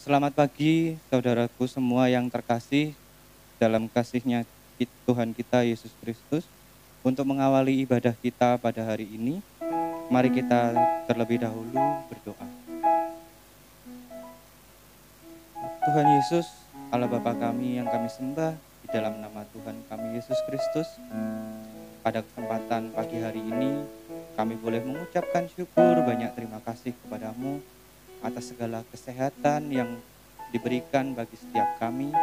Selamat pagi saudaraku semua yang terkasih dalam kasih-Nya Tuhan kita Yesus Kristus. Untuk mengawali ibadah kita pada hari ini, mari kita terlebih dahulu berdoa. Tuhan Yesus, Allah Bapa kami yang kami sembah, di dalam nama Tuhan kami Yesus Kristus, pada kesempatan pagi hari ini kami boleh mengucapkan syukur, banyak terima kasih kepadamu atas segala kesehatan yang diberikan bagi setiap kami,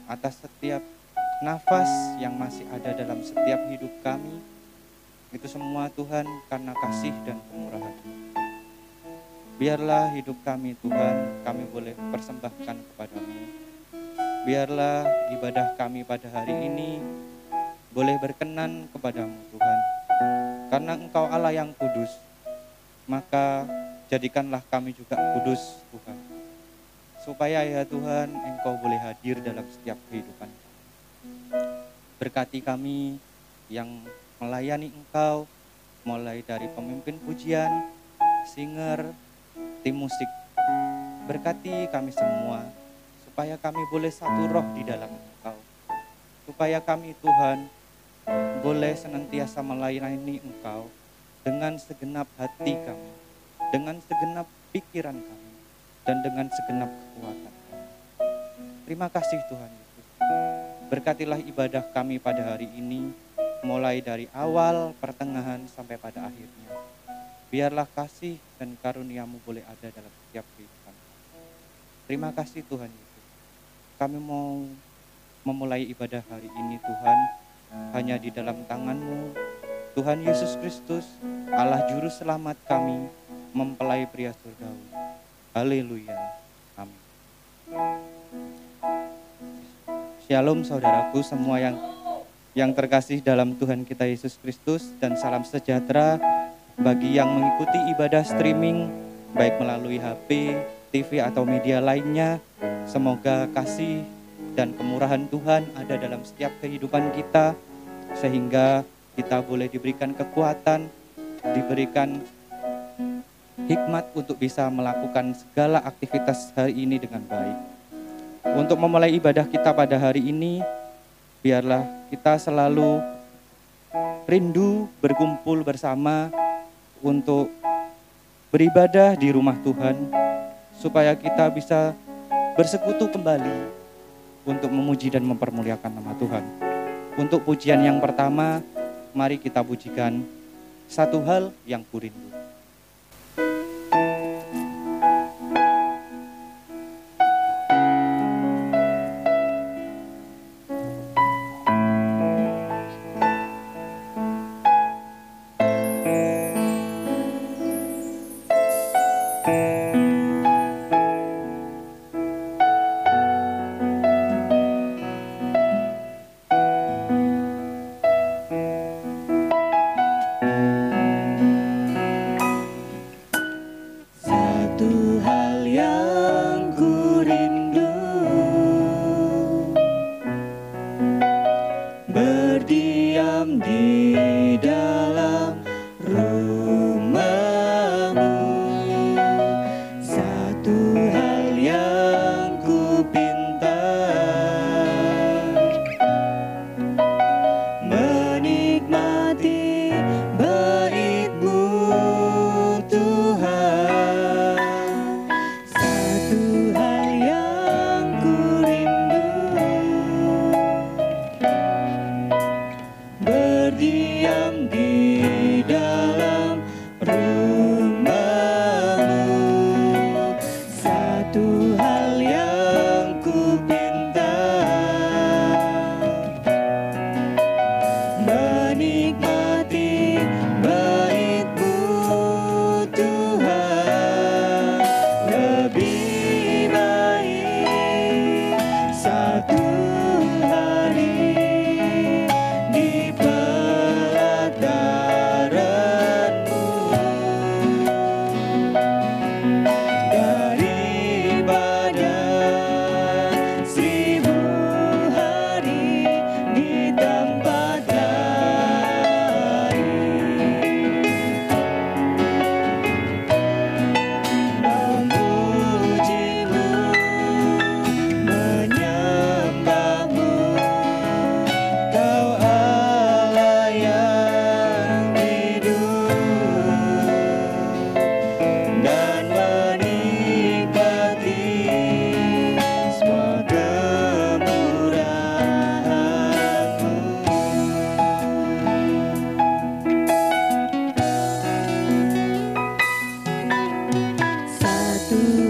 atas setiap nafas yang masih ada dalam setiap hidup kami. Itu semua Tuhan karena kasih dan kemurahan-Mu. Biarlah hidup kami Tuhan, kami boleh persembahkan kepadamu. Biarlah ibadah kami pada hari ini boleh berkenan kepadamu Tuhan. Karena Engkau Allah yang kudus, maka jadikanlah kami juga kudus Tuhan. Supaya ya Tuhan, Engkau boleh hadir dalam setiap kehidupan kami. Berkati kami yang melayani Engkau, mulai dari pemimpin pujian, singer, tim musik. Berkati kami semua, supaya kami boleh satu roh di dalam Engkau. Supaya kami Tuhan, boleh senantiasa melayani Engkau dengan segenap hati kami, dengan segenap pikiran kami, dan dengan segenap kekuatan kami. Terima kasih Tuhan Yesus. Berkatilah ibadah kami pada hari ini, mulai dari awal, pertengahan, sampai pada akhirnya. Biarlah kasih dan karunia-Mu boleh ada dalam setiap kehidupan. Terima kasih Tuhan Yesus. Kami mau memulai ibadah hari ini Tuhan, hanya di dalam tangan-Mu. Tuhan Yesus Kristus, Allah Juru Selamat kami, mempelai pria surgawi. Haleluya. Amin. Shalom saudaraku semua yang terkasih dalam Tuhan kita Yesus Kristus, dan salam sejahtera bagi yang mengikuti ibadah streaming baik melalui HP, TV atau media lainnya. Semoga kasih dan kemurahan Tuhan ada dalam setiap kehidupan kita, sehingga kita boleh diberikan kekuatan, diberikan hikmat untuk bisa melakukan segala aktivitas hari ini dengan baik. Untuk memulai ibadah kita pada hari ini, biarlah kita selalu rindu berkumpul bersama untuk beribadah di rumah Tuhan, supaya kita bisa bersekutu kembali untuk memuji dan mempermuliakan nama Tuhan. Untuk pujian yang pertama, mari kita pujikan Satu Hal Yang Kurindu.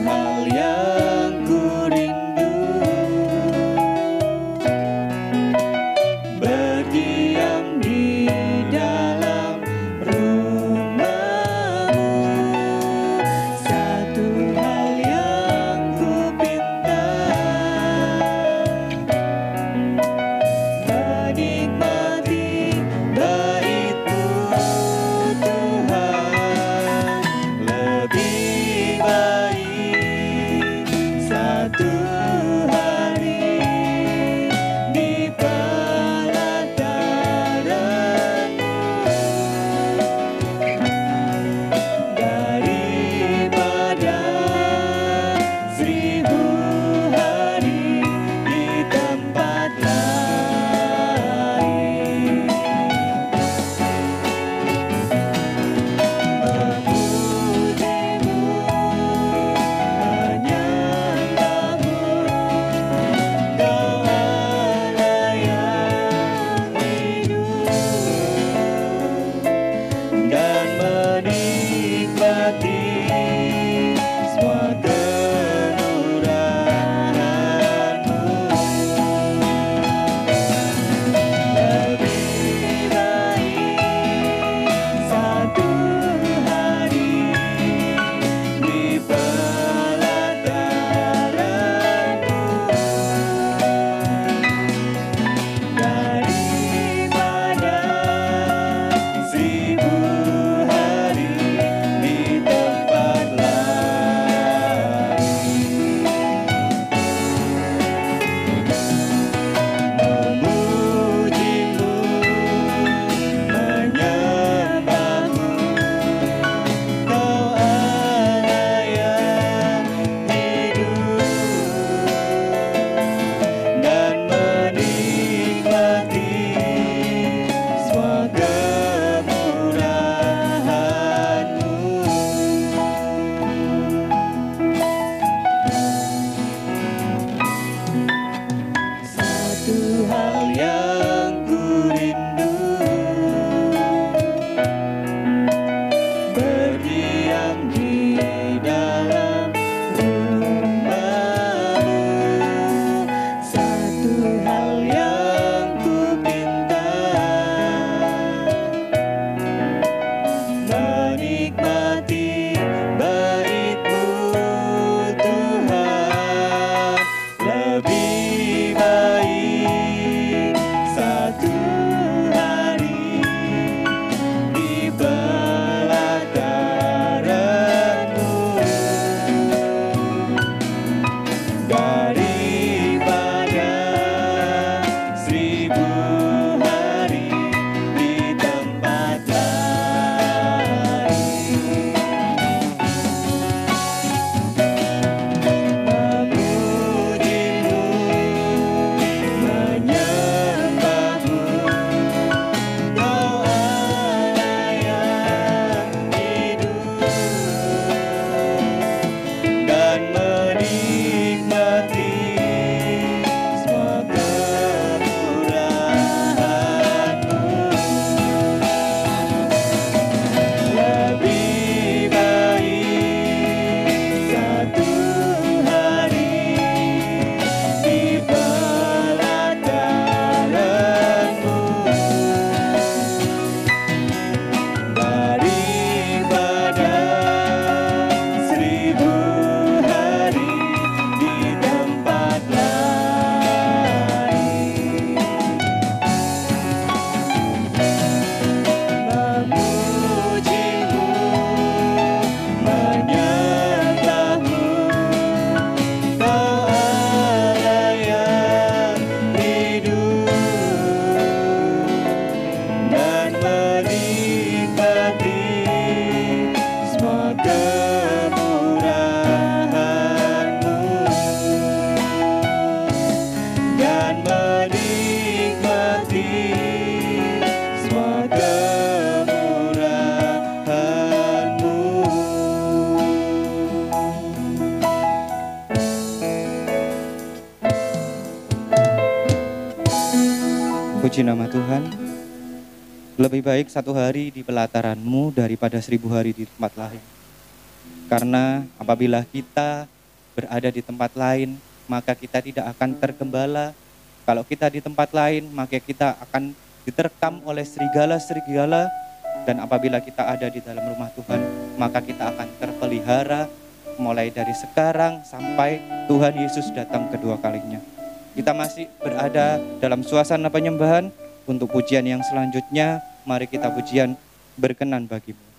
hal yang ku rindu, berdiam di dalam rumah-Mu. Satu hal yang ku pinta, menikmati bait-Mu Tuhan, lebih baik satu hari di pelataran-Mu daripada 1000 hari di tempat lain. Memuji-Mu, menyembah-Mu, Kau Allah yang hidup, dan menikmati semua kemurahan-Mu. Lebih baik satu hari di pelataran-Mu daripada 1000 hari di tempat lain. Memuji-Mu, menyembah-Mu, Kau Allah yang hidup, dan menikmati semua kemurahan-Mu. Satu hal yang ku rindu, berdiam di dalam rumah-Mu. Satu hal yang ku pinta, menikmati bait-Mu Tuhan, lebih baik satu hari di pelataran-Mu daripada 1000 hari di tempat lain. Memuji-Mu, menyembah-Mu, Kau Allah yang hidup, dan menikmati semua kemurahan-Mu. Lebih baik satu hari di pelataran-Mu daripada 1000 hari di tempat lain. Memuji-Mu, menyembah-Mu, Kau Allah yang hidup, dan menikmati semua kemurahan-Mu, dan menikmati semua kemurahan-Mu. Puji nama Tuhan. Lebih baik satu hari di pelataran-Mu daripada 1000 hari di tempat lain. Karena apabila kita berada di tempat lain, maka kita tidak akan tergembala. Kalau kita di tempat lain, maka kita akan diterkam oleh serigala-serigala. Dan apabila kita ada di dalam rumah Tuhan, maka kita akan terpelihara mulai dari sekarang sampai Tuhan Yesus datang kedua kalinya. Kita masih berada dalam suasana penyembahan. Untuk pujian yang selanjutnya, mari kita pujian berkenan bagimu.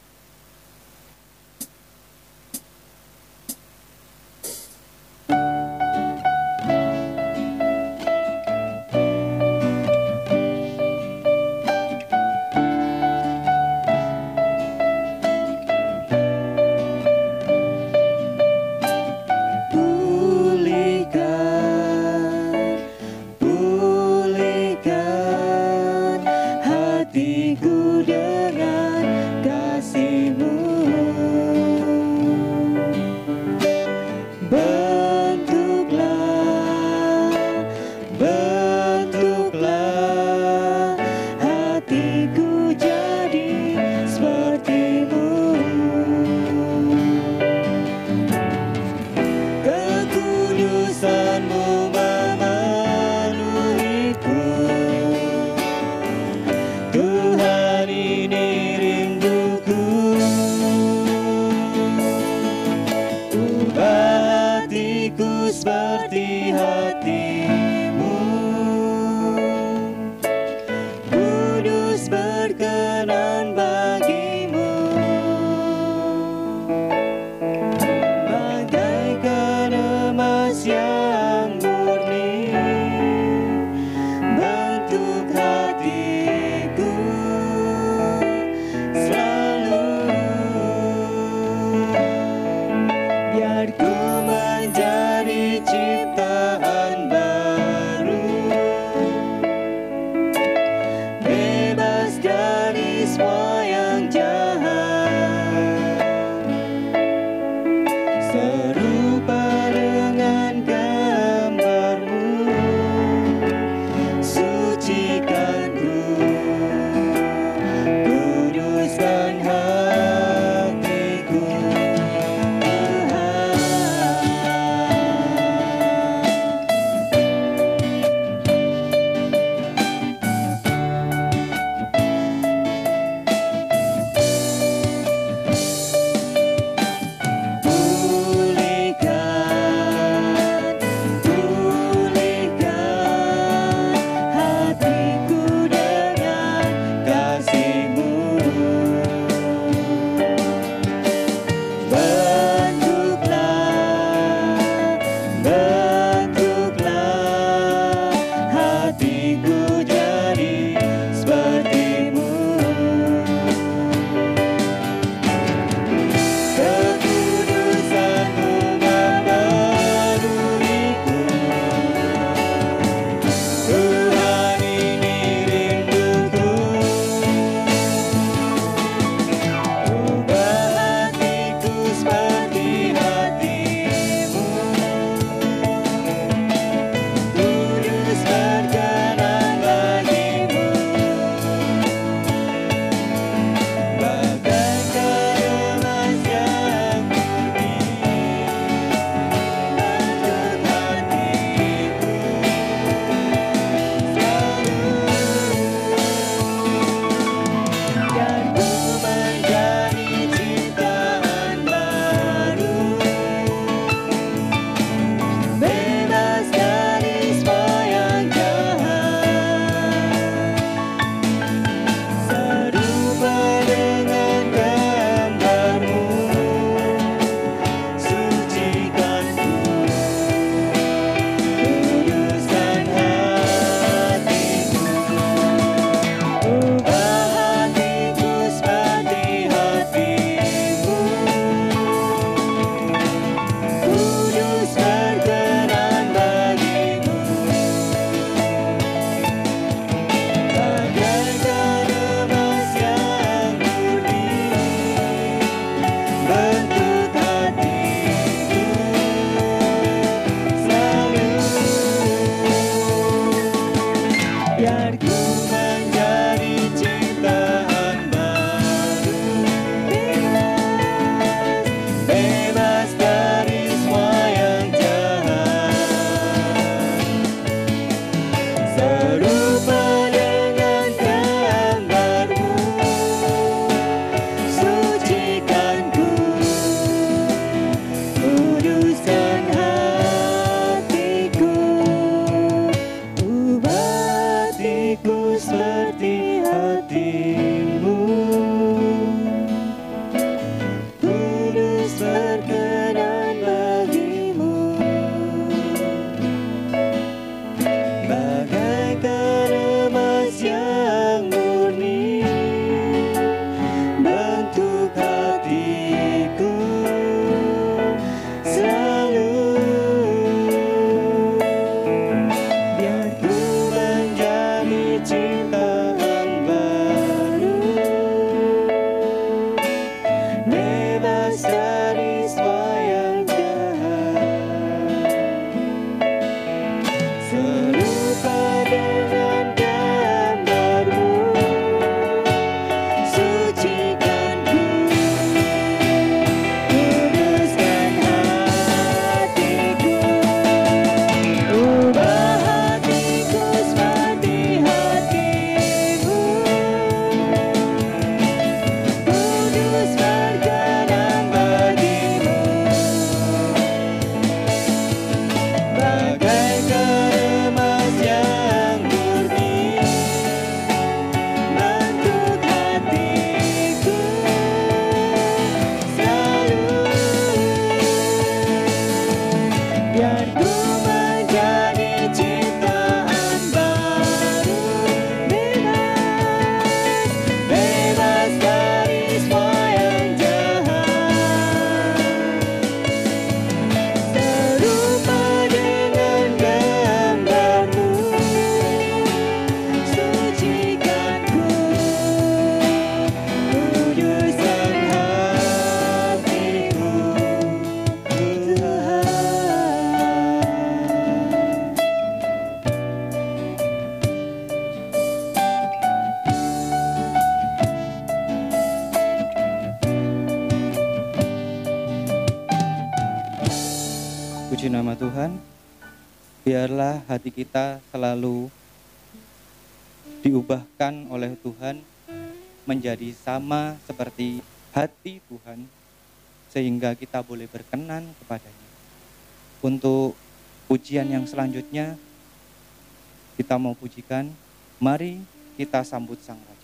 Puji nama Tuhan. Biarlah hati kita selalu diubahkan oleh Tuhan menjadi sama seperti hati Tuhan, sehingga kita boleh berkenan kepadanya. Untuk pujian yang selanjutnya, kita mau pujikan, mari kita sambut Sang Raja.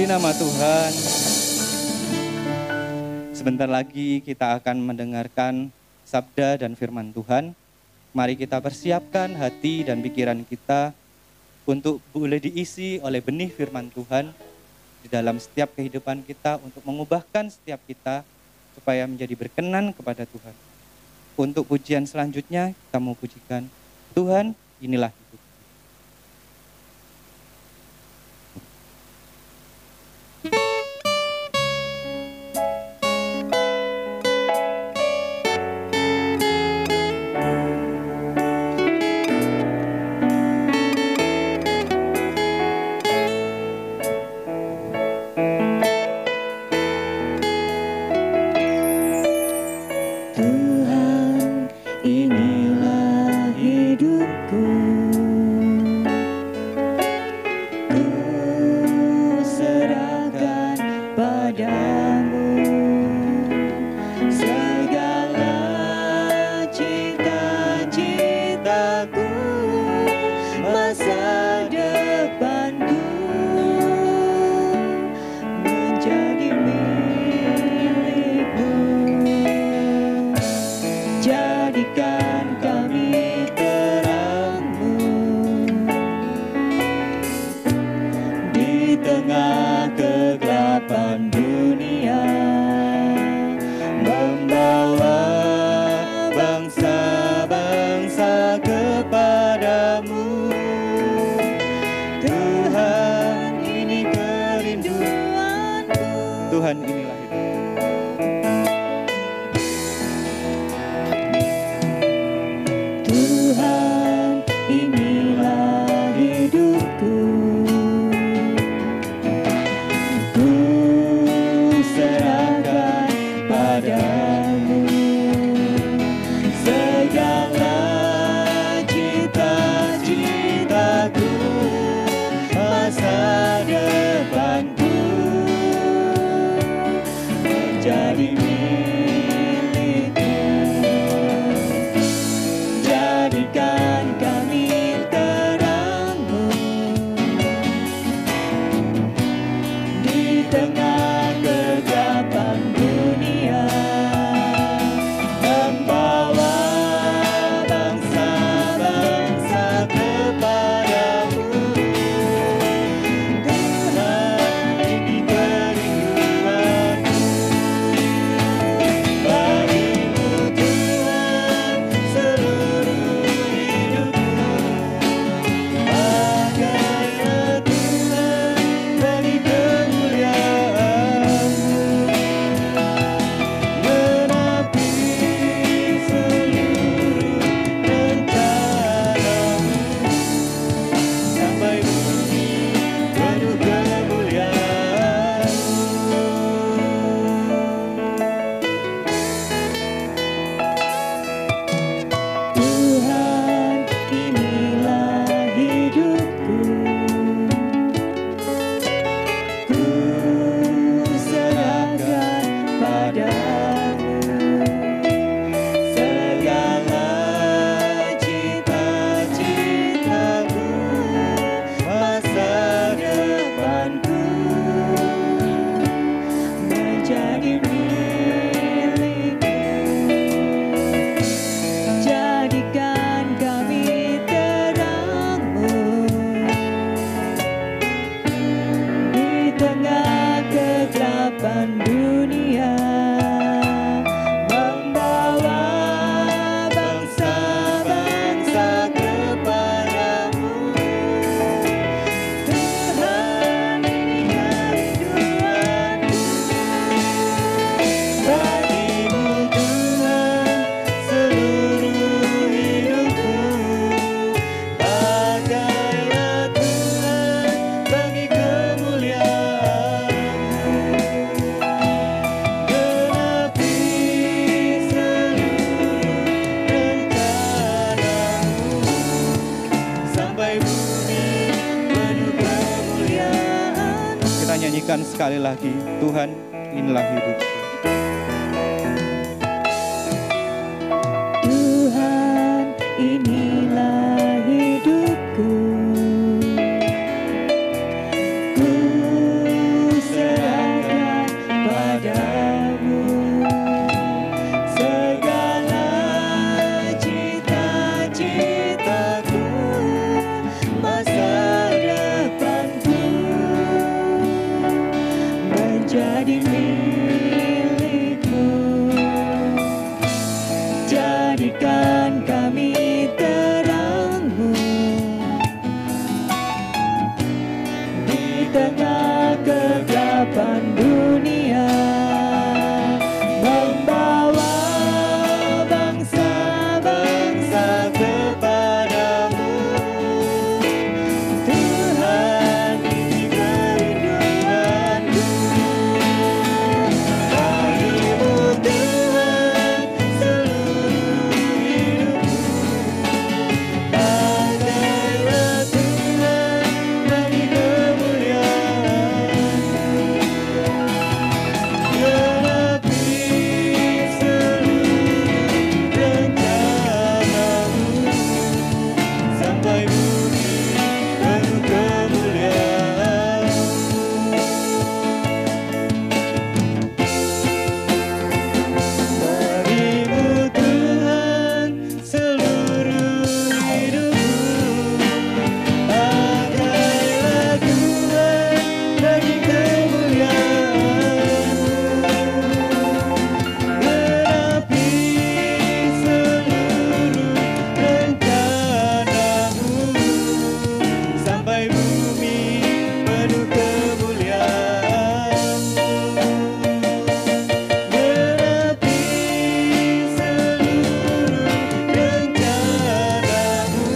Nama Tuhan. Sebentar lagi kita akan mendengarkan sabda dan firman Tuhan. Mari kita persiapkan hati dan pikiran kita untuk boleh diisi oleh benih firman Tuhan di dalam setiap kehidupan kita, untuk mengubahkan setiap kita supaya menjadi berkenan kepada Tuhan. Untuk pujian selanjutnya kita mau pujikan, Tuhan inilah hidup. nyanyikan sekali lagi, Tuhan inilah hidupku. Tuhan inilah hidupku, ku serahkan padamu segala cita-citaku, masa depanku menjadi milikmu. Jadikan kami terang-Mu di tengah kegelapan dunia, membawa bangsa-bangsa kepadamu. Tuhan, ini kerinduanku, bagimu Tuhan, seluruh hidupku. Pakailah Tuhan bagi kemuliaan-Mu, genapi seluruh rencana-Mu, sampai bumi penuh kemuliaan-Mu. Bagimu Tuhan seluruh hidupku, pakailah Tuhan bagi kemuliaan-Mu, genapi seluruh rencana-Mu, sampai bumi penuh kemuliaan-Mu. Genapi seluruh rencana-Mu,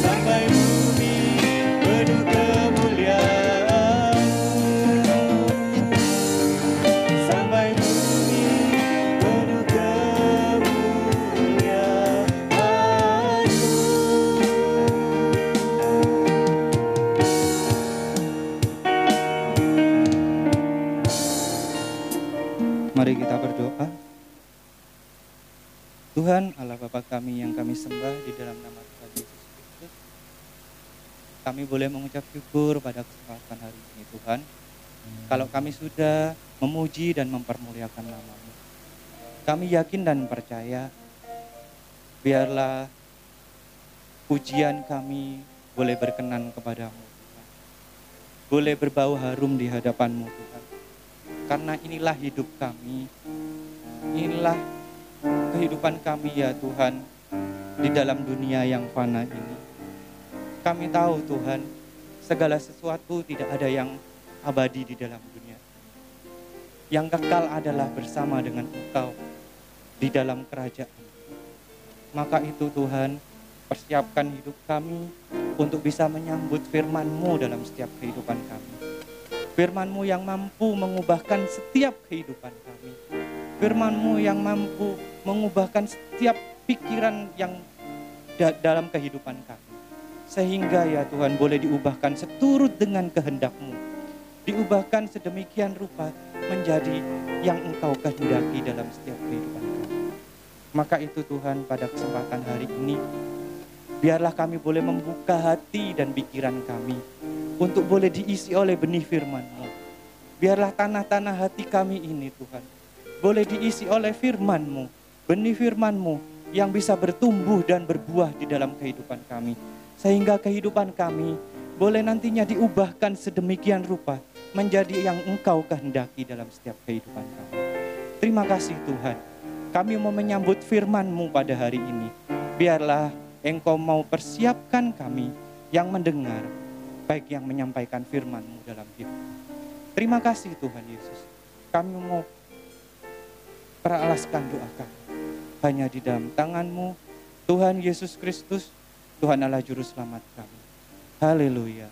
sampai bumi penuh kemuliaan-Mu, sampai bumi penuh kemuliaan-Mu. Mari kita berdoa. Tuhan Allah Bapa kami yang kami sembah, di dalam nama Tuhan Yesus Kristus, kami boleh mengucap syukur pada kesempatan hari ini Tuhan. Kalau kami sudah memuji dan mempermuliakan nama-Mu, kami yakin dan percaya, biarlah pujian kami boleh berkenan kepadamu Tuhan, boleh berbau harum di hadapan-Mu Tuhan. Karena inilah hidup kami, inilah kehidupan kami ya Tuhan, di dalam dunia yang fana ini. Kami tahu Tuhan, segala sesuatu tidak ada yang abadi di dalam dunia. Yang kekal adalah bersama dengan Engkau di dalam kerajaan. Maka itu Tuhan, persiapkan hidup kami untuk bisa menyambut firman-Mu dalam setiap kehidupan kami. Firman-Mu yang mampu mengubahkan setiap kehidupan kami. Firman-Mu yang mampu mengubahkan setiap pikiran yang dalam kehidupan kami. Sehingga ya Tuhan boleh diubahkan seturut dengan kehendak-Mu. Diubahkan sedemikian rupa menjadi yang Engkau kehendaki dalam setiap kehidupan kami. Maka itu Tuhan, pada kesempatan hari ini, biarlah kami boleh membuka hati dan pikiran kami untuk boleh diisi oleh benih firman-Mu. Biarlah tanah-tanah hati kami ini Tuhan boleh diisi oleh firman-Mu, benih firman-Mu yang bisa bertumbuh dan berbuah di dalam kehidupan kami. Sehingga kehidupan kami boleh nantinya diubahkan sedemikian rupa menjadi yang Engkau kehendaki dalam setiap kehidupan kami. Terima kasih Tuhan, kami mau menyambut firman-Mu pada hari ini. Biarlah Engkau mau persiapkan kami yang mendengar, baik yang menyampaikan firman-Mu dalam hidup. Terima kasih Tuhan Yesus. Kami mau peralaskan doa kami hanya di dalam tangan-Mu, Tuhan Yesus Kristus, Tuhan Allah Juru Selamat kami. Haleluya.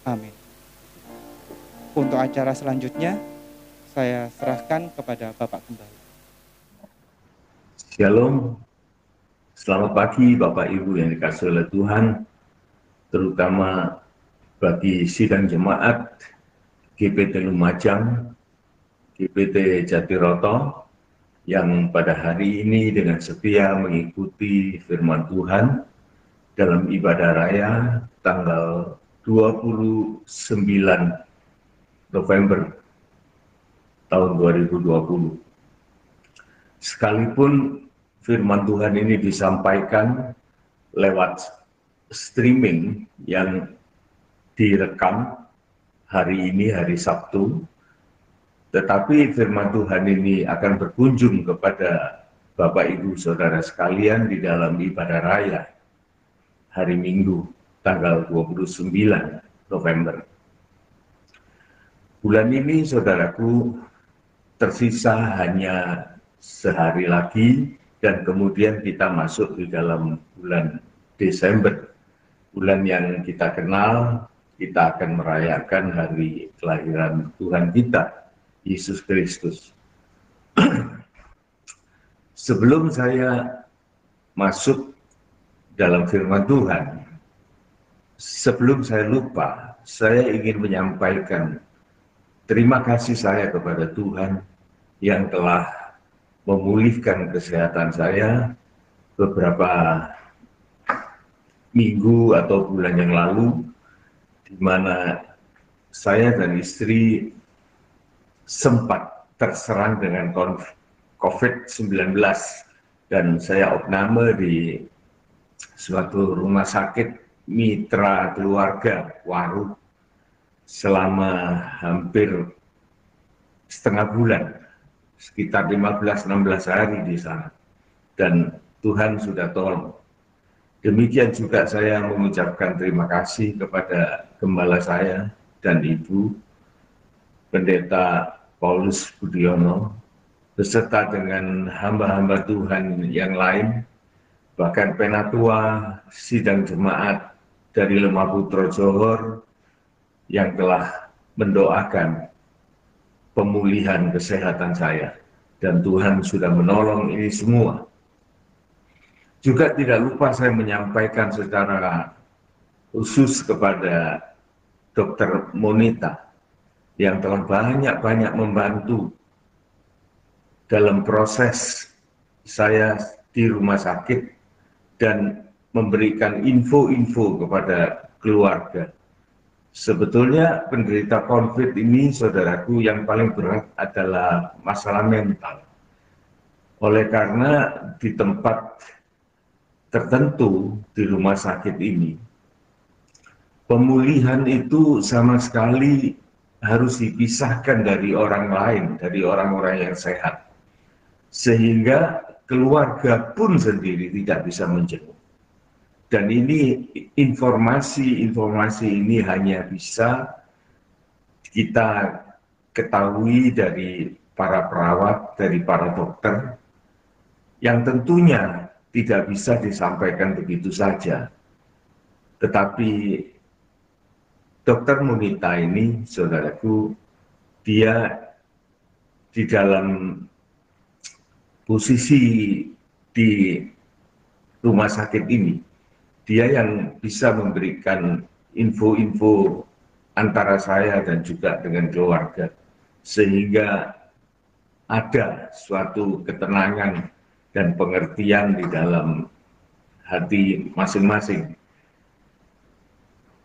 Amin. Untuk acara selanjutnya, saya serahkan kepada Bapak Gembala. Shalom. Selamat pagi Bapak Ibu yang dikasihi oleh Tuhan, terutama bagi sidang jemaat GPT Lumajang, GPT Jatiroto, yang pada hari ini dengan setia mengikuti firman Tuhan dalam ibadah raya tanggal 29 November tahun 2020. Sekalipun firman Tuhan ini disampaikan lewat streaming yang direkam hari ini, hari Sabtu, tetapi firman Tuhan ini akan berkunjung kepada Bapak Ibu Saudara sekalian di dalam ibadah raya hari Minggu tanggal 29 November. Bulan ini saudaraku tersisa hanya sehari lagi dan kemudian kita masuk di dalam bulan Desember. Bulan yang kita kenal, kita akan merayakan hari kelahiran Tuhan kita, Yesus Kristus. Sebelum saya masuk dalam firman Tuhan, sebelum saya lupa, saya ingin menyampaikan terima kasih saya kepada Tuhan yang telah memulihkan kesehatan saya beberapa minggu atau bulan yang lalu, di mana saya dan istri sempat terserang dengan COVID-19 dan saya opname di suatu rumah sakit mitra keluarga Waru selama hampir setengah bulan, sekitar 15-16 hari di sana, dan Tuhan sudah tolong. Demikian juga saya mengucapkan terima kasih kepada gembala saya dan Ibu Pendeta Paulus Budiono, beserta dengan hamba-hamba Tuhan yang lain, bahkan penatua sidang jemaat dari Lemahputro Johor yang telah mendoakan pemulihan kesehatan saya, dan Tuhan sudah menolong ini semua. Juga tidak lupa saya menyampaikan secara khusus kepada Dr. Monita yang telah banyak-banyak membantu dalam proses saya di rumah sakit dan memberikan info-info kepada keluarga. Sebetulnya penderita COVID ini, saudaraku, yang paling berat adalah masalah mental. Oleh karena di tempat tertentu di rumah sakit ini, pemulihan itu sama sekali harus dipisahkan dari orang lain, dari orang-orang yang sehat. Sehingga keluarga pun sendiri tidak bisa menjenguk. Dan ini informasi ini hanya bisa kita ketahui dari para perawat, dari para dokter, yang tentunya tidak bisa disampaikan begitu saja. Tetapi Dr. Monita ini, saudaraku, dia di dalam posisi di rumah sakit ini, dia yang bisa memberikan info-info antara saya dan juga dengan keluarga, sehingga ada suatu ketenangan dan pengertian di dalam hati masing-masing.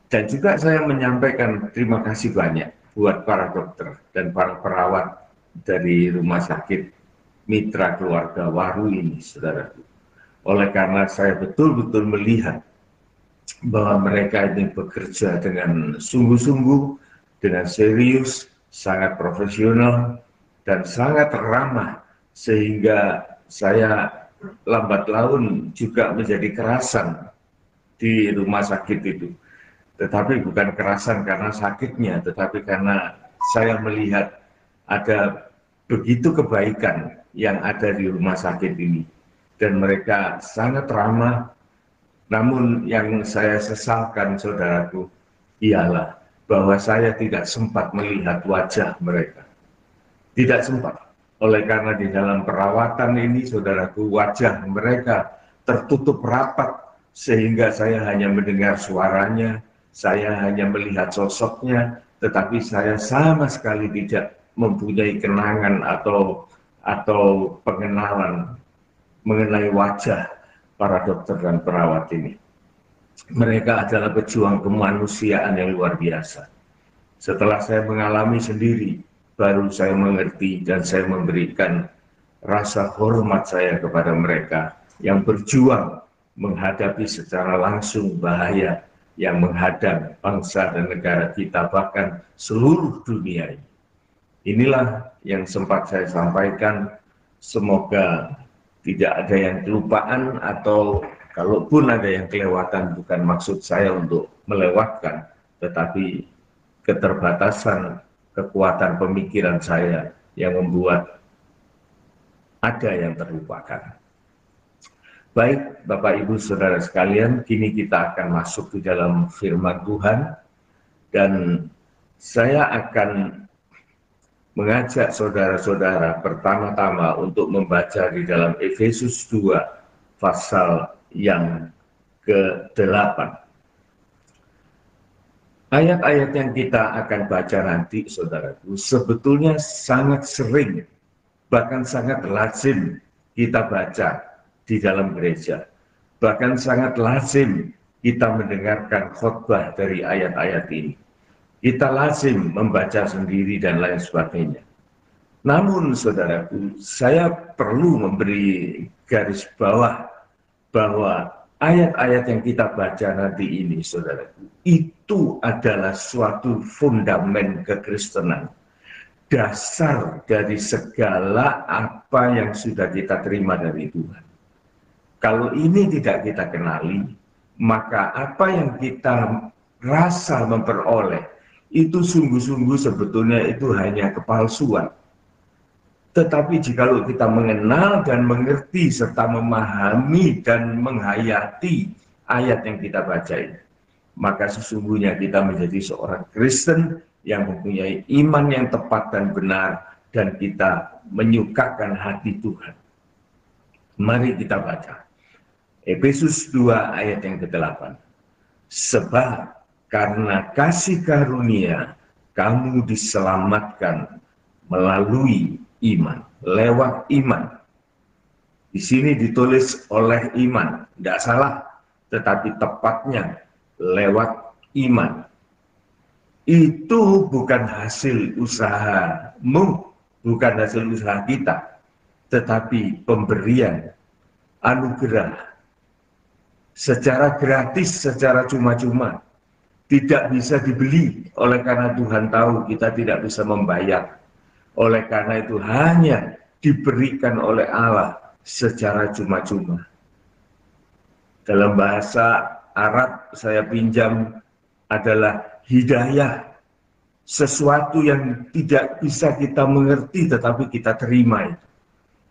Dan juga saya menyampaikan terima kasih banyak buat para dokter dan para perawat dari rumah sakit mitra keluarga Waru ini, saudaraku. Oleh karena saya betul-betul melihat bahwa mereka ini bekerja dengan sungguh-sungguh, dengan serius, sangat profesional, dan sangat ramah, sehingga saya lambat laun juga menjadi kerasan di rumah sakit itu. Tetapi bukan kerasan karena sakitnya, tetapi karena saya melihat ada begitu kebaikan yang ada di rumah sakit ini. Dan mereka sangat ramah. Namun yang saya sesalkan, saudaraku, ialah bahwa saya tidak sempat melihat wajah mereka. Tidak sempat. Oleh karena di dalam perawatan ini, saudaraku, wajah mereka tertutup rapat, sehingga saya hanya mendengar suaranya, saya hanya melihat sosoknya, tetapi saya sama sekali tidak mempunyai kenangan atau pengenalan mengenai wajah para dokter dan perawat ini. Mereka adalah pejuang kemanusiaan yang luar biasa. Setelah saya mengalami sendiri, baru saya mengerti dan saya memberikan rasa hormat saya kepada mereka yang berjuang menghadapi secara langsung bahaya yang menghadang bangsa dan negara kita, bahkan seluruh dunia ini. Inilah yang sempat saya sampaikan. Semoga tidak ada yang kelupaan, atau kalaupun ada yang kelewatan, bukan maksud saya untuk melewatkan, tetapi keterbatasan kekuatan pemikiran saya yang membuat ada yang terlupakan. Baik, Bapak Ibu Saudara sekalian, kini kita akan masuk ke dalam firman Tuhan, dan saya akan mengajak saudara-saudara pertama-tama untuk membaca di dalam Efesus 2 pasal yang ke-8. Ayat-ayat yang kita akan baca nanti, saudaraku, sebetulnya sangat sering, bahkan sangat lazim kita baca di dalam gereja. Bahkan sangat lazim kita mendengarkan khotbah dari ayat-ayat ini. Kita lazim membaca sendiri dan lain sebagainya. Namun, saudaraku, saya perlu memberi garis bawah bahwa ayat-ayat yang kita baca nanti ini, saudaraku, itu adalah suatu fundamen kekristenan. Dasar dari segala apa yang sudah kita terima dari Tuhan. Kalau ini tidak kita kenali, maka apa yang kita rasa memperoleh, itu sungguh-sungguh sebetulnya itu hanya kepalsuan. Tetapi jikalau kita mengenal dan mengerti serta memahami dan menghayati ayat yang kita baca ini, maka sesungguhnya kita menjadi seorang Kristen yang mempunyai iman yang tepat dan benar, dan kita menyukakan hati Tuhan. Mari kita baca Efesus 2 ayat yang ke-8. Sebab karena kasih karunia kamu diselamatkan melalui iman, lewat iman. Di sini ditulis oleh iman, tidak salah, tetapi tepatnya lewat iman. Itu bukan hasil usahamu, bukan hasil usaha kita, tetapi pemberian anugerah secara gratis, secara cuma-cuma. Tidak bisa dibeli, oleh karena Tuhan tahu kita tidak bisa membayar. Oleh karena itu hanya diberikan oleh Allah secara cuma-cuma. Dalam bahasa Arab saya pinjam adalah hidayah. Sesuatu yang tidak bisa kita mengerti tetapi kita terima itu.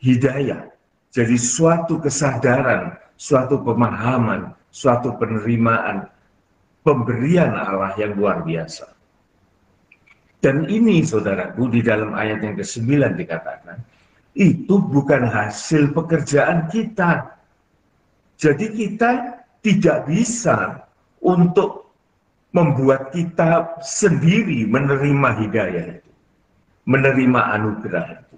Hidayah. Jadi suatu kesadaran, suatu pemahaman, suatu penerimaan, pemberian Allah yang luar biasa. Dan ini, saudaraku, di dalam ayat yang ke-9 dikatakan, itu bukan hasil pekerjaan kita. Jadi kita tidak bisa untuk membuat kita sendiri menerima hidayah itu, menerima anugerah itu.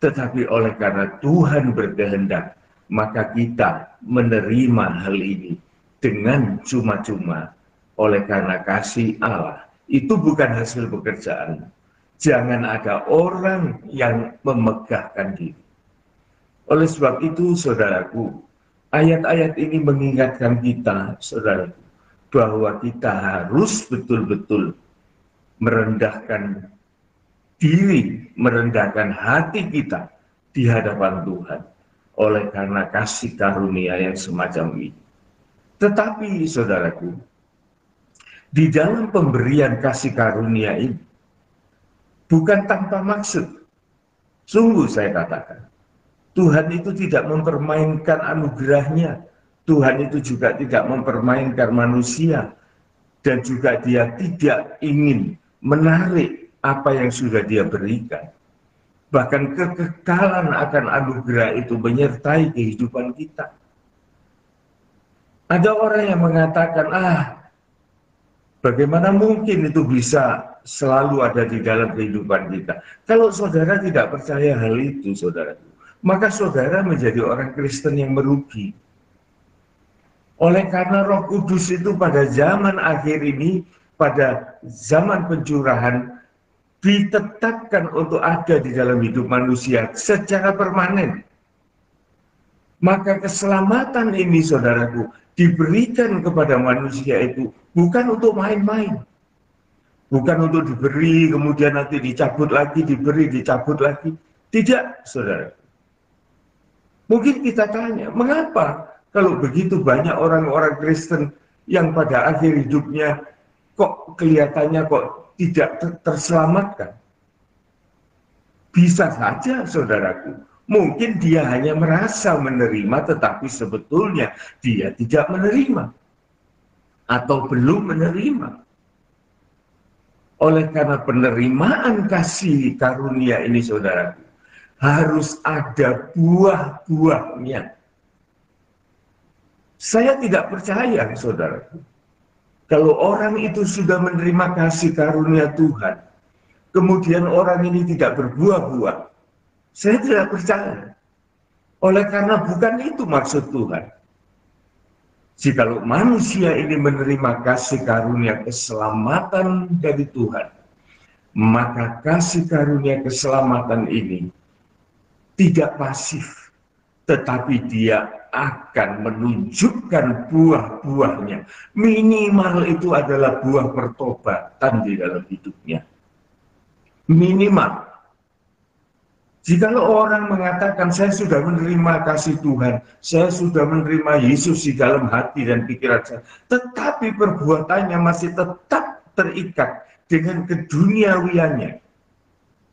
Tetapi oleh karena Tuhan berkehendak, maka kita menerima hal ini dengan cuma-cuma oleh karena kasih Allah. Itu bukan hasil pekerjaan. Jangan ada orang yang memegahkan diri. Oleh sebab itu, saudaraku, ayat-ayat ini mengingatkan kita, saudaraku, bahwa kita harus betul-betul merendahkan diri, merendahkan hati kita di hadapan Tuhan oleh karena kasih karunia yang semacam ini. Tetapi, saudaraku, di dalam pemberian kasih karunia ini, bukan tanpa maksud. Sungguh saya katakan, Tuhan itu tidak mempermainkan anugerahnya. Tuhan itu juga tidak mempermainkan manusia. Dan juga dia tidak ingin menarik apa yang sudah dia berikan. Bahkan kekekalan akan anugerah itu menyertai kehidupan kita. Ada orang yang mengatakan, Bagaimana mungkin itu bisa selalu ada di dalam kehidupan kita? Kalau saudara tidak percaya hal itu, saudara, maka saudara menjadi orang Kristen yang merugi. Oleh karena Roh Kudus itu pada zaman akhir ini, pada zaman pencurahan, ditetapkan untuk ada di dalam hidup manusia secara permanen. Maka keselamatan ini, saudaraku, diberikan kepada manusia itu bukan untuk main-main. Bukan untuk diberi, kemudian nanti dicabut lagi, diberi, dicabut lagi. Tidak, saudara. Mungkin kita tanya, mengapa kalau begitu banyak orang-orang Kristen yang pada akhir hidupnya kok kelihatannya kok tidak terselamatkan? Bisa saja, saudaraku. Mungkin dia hanya merasa menerima, tetapi sebetulnya dia tidak menerima atau belum menerima. Oleh karena penerimaan kasih karunia ini, saudara, harus ada buah-buahnya. Saya tidak percaya, saudara, kalau orang itu sudah menerima kasih karunia Tuhan, kemudian orang ini tidak berbuah-buah. Saya tidak percaya. Oleh karena bukan itu maksud Tuhan. Jikalau manusia ini menerima kasih karunia keselamatan dari Tuhan, maka kasih karunia keselamatan ini tidak pasif, tetapi dia akan menunjukkan buah-buahnya. Minimal itu adalah buah pertobatan di dalam hidupnya. Minimal. Jikalau orang mengatakan saya sudah menerima kasih Tuhan, saya sudah menerima Yesus di dalam hati dan pikiran saya, tetapi perbuatannya masih tetap terikat dengan keduniawiannya,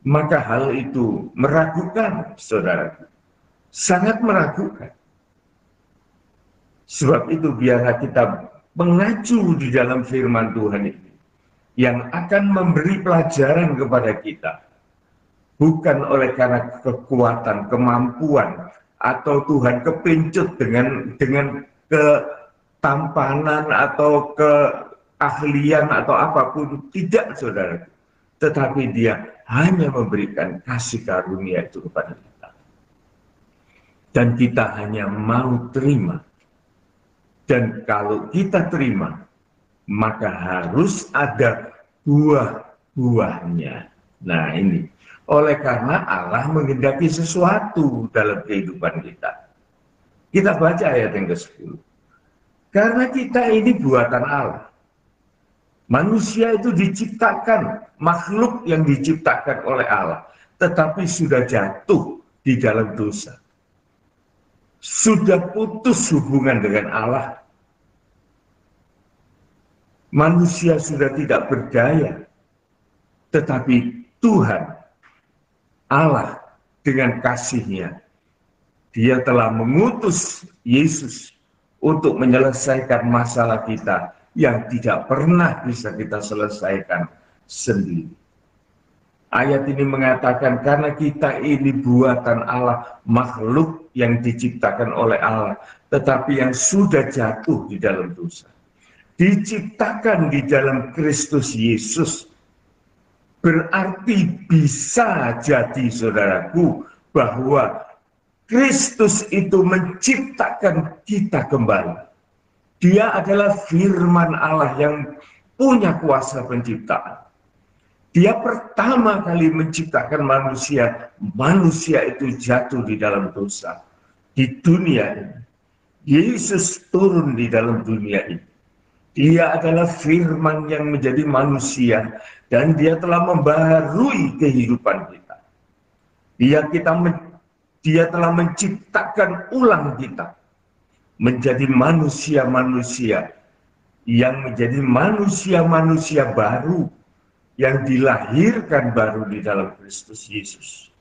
maka hal itu meragukan, saudara, sangat meragukan. Sebab itu biarlah kita mengacu di dalam firman Tuhan ini, yang akan memberi pelajaran kepada kita. Bukan oleh karena kekuatan, kemampuan, atau Tuhan kepincut dengan ketampanan atau keahlian atau apapun. Tidak, saudara. Tetapi dia hanya memberikan kasih karunia itu kepada kita. Dan kita hanya mau terima. Dan kalau kita terima, maka harus ada buah-buahnya. Nah ini. Oleh karena Allah menghendaki sesuatu dalam kehidupan kita. Kita baca ayat yang ke-10. Karena kita ini buatan Allah. Manusia itu diciptakan, makhluk yang diciptakan oleh Allah. Tetapi sudah jatuh di dalam dosa. Sudah putus hubungan dengan Allah. Manusia sudah tidak berdaya. Tetapi Tuhan Allah dengan kasih-Nya, Dia telah mengutus Yesus untuk menyelesaikan masalah kita yang tidak pernah bisa kita selesaikan sendiri. Ayat ini mengatakan karena kita ini buatan Allah, makhluk yang diciptakan oleh Allah, tetapi yang sudah jatuh di dalam dosa. Diciptakan di dalam Kristus Yesus. Berarti bisa jadi, saudaraku, bahwa Kristus itu menciptakan kita kembali. Dia adalah firman Allah yang punya kuasa penciptaan. Dia pertama kali menciptakan manusia. Manusia itu jatuh di dalam dosa. Di dunia ini. Yesus turun di dalam dunia ini. Dia adalah firman yang menjadi manusia dan dia telah membaharui kehidupan kita. Dia telah menciptakan ulang kita menjadi manusia-manusia yang menjadi manusia-manusia baru yang dilahirkan baru di dalam Kristus Yesus.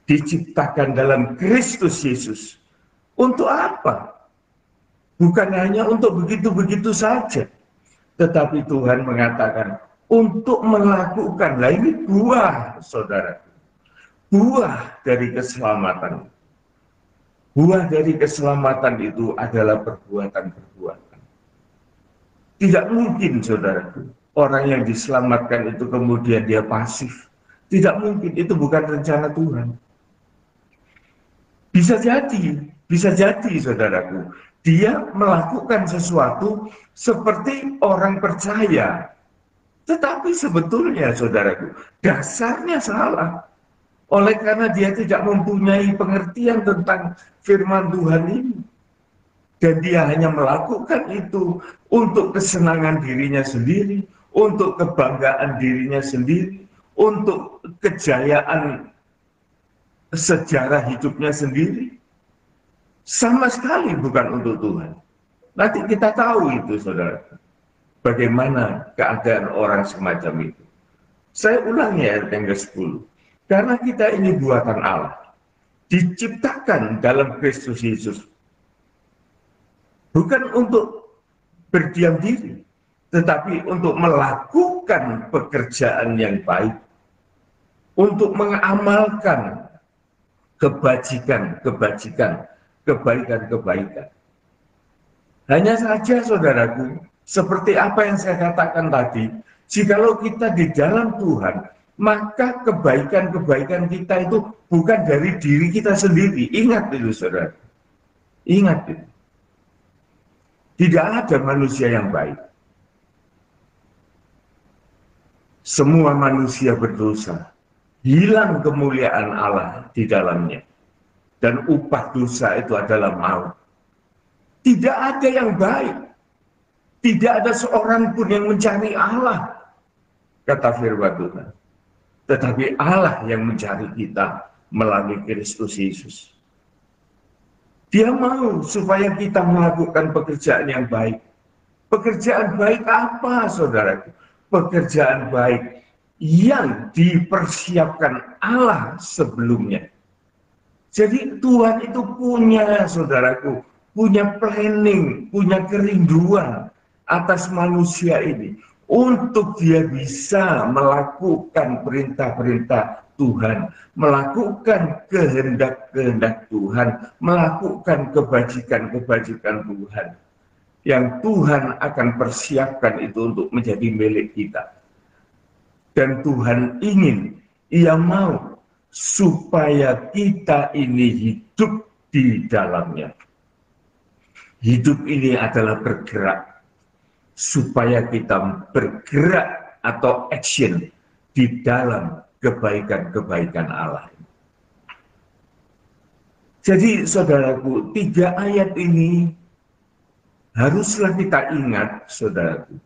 Diciptakan dalam Kristus Yesus. Untuk apa? Bukan hanya untuk begitu-begitu saja. Tetapi Tuhan mengatakan, untuk melakukan, lah ini buah, saudara. Buah dari keselamatan. Buah dari keselamatan itu adalah perbuatan-perbuatan. Tidak mungkin, saudaraku, orang yang diselamatkan itu kemudian dia pasif. Tidak mungkin, itu bukan rencana Tuhan. Bisa jadi, saudaraku, dia melakukan sesuatu seperti orang percaya. Tetapi sebetulnya, saudaraku, dasarnya salah. Oleh karena dia tidak mempunyai pengertian tentang firman Tuhan ini. Dan dia hanya melakukan itu untuk kesenangan dirinya sendiri, untuk kebanggaan dirinya sendiri, untuk kejayaan sejarah hidupnya sendiri. Sama sekali bukan untuk Tuhan. Nanti kita tahu itu, saudara. Bagaimana keadaan orang semacam itu. Saya ulangi ayat yang ke-10. Karena kita ini buatan Allah. Diciptakan dalam Kristus Yesus. Bukan untuk berdiam diri, tetapi untuk melakukan pekerjaan yang baik, untuk mengamalkan kebaikan-kebaikan. Hanya saja, saudaraku, seperti apa yang saya katakan tadi, jikalau kita di dalam Tuhan, maka kebaikan-kebaikan kita itu bukan dari diri kita sendiri. Ingat itu, saudara. Ingat itu. Tidak ada manusia yang baik. Semua manusia berdosa. Hilang kemuliaan Allah di dalamnya. Dan upah dosa itu adalah maut. Tidak ada yang baik. Tidak ada seorang pun yang mencari Allah. Kata firman Tuhan. Tetapi Allah yang mencari kita melalui Kristus Yesus. Dia mau supaya kita melakukan pekerjaan yang baik. Pekerjaan baik apa, saudaraku? Pekerjaan baik yang dipersiapkan Allah sebelumnya. Jadi Tuhan itu punya, saudaraku, punya planning, punya kerinduan atas manusia ini. Untuk dia bisa melakukan perintah-perintah Tuhan, melakukan kehendak-kehendak Tuhan, melakukan kebajikan-kebajikan Tuhan. Yang Tuhan akan persiapkan itu untuk menjadi milik kita. Dan Tuhan ingin, Ia mau supaya kita ini hidup di dalamnya. Hidup ini adalah bergerak. Supaya kita bergerak atau action di dalam kebaikan-kebaikan Allah. Jadi saudaraku, 3 ayat ini haruslah kita ingat, saudaraku,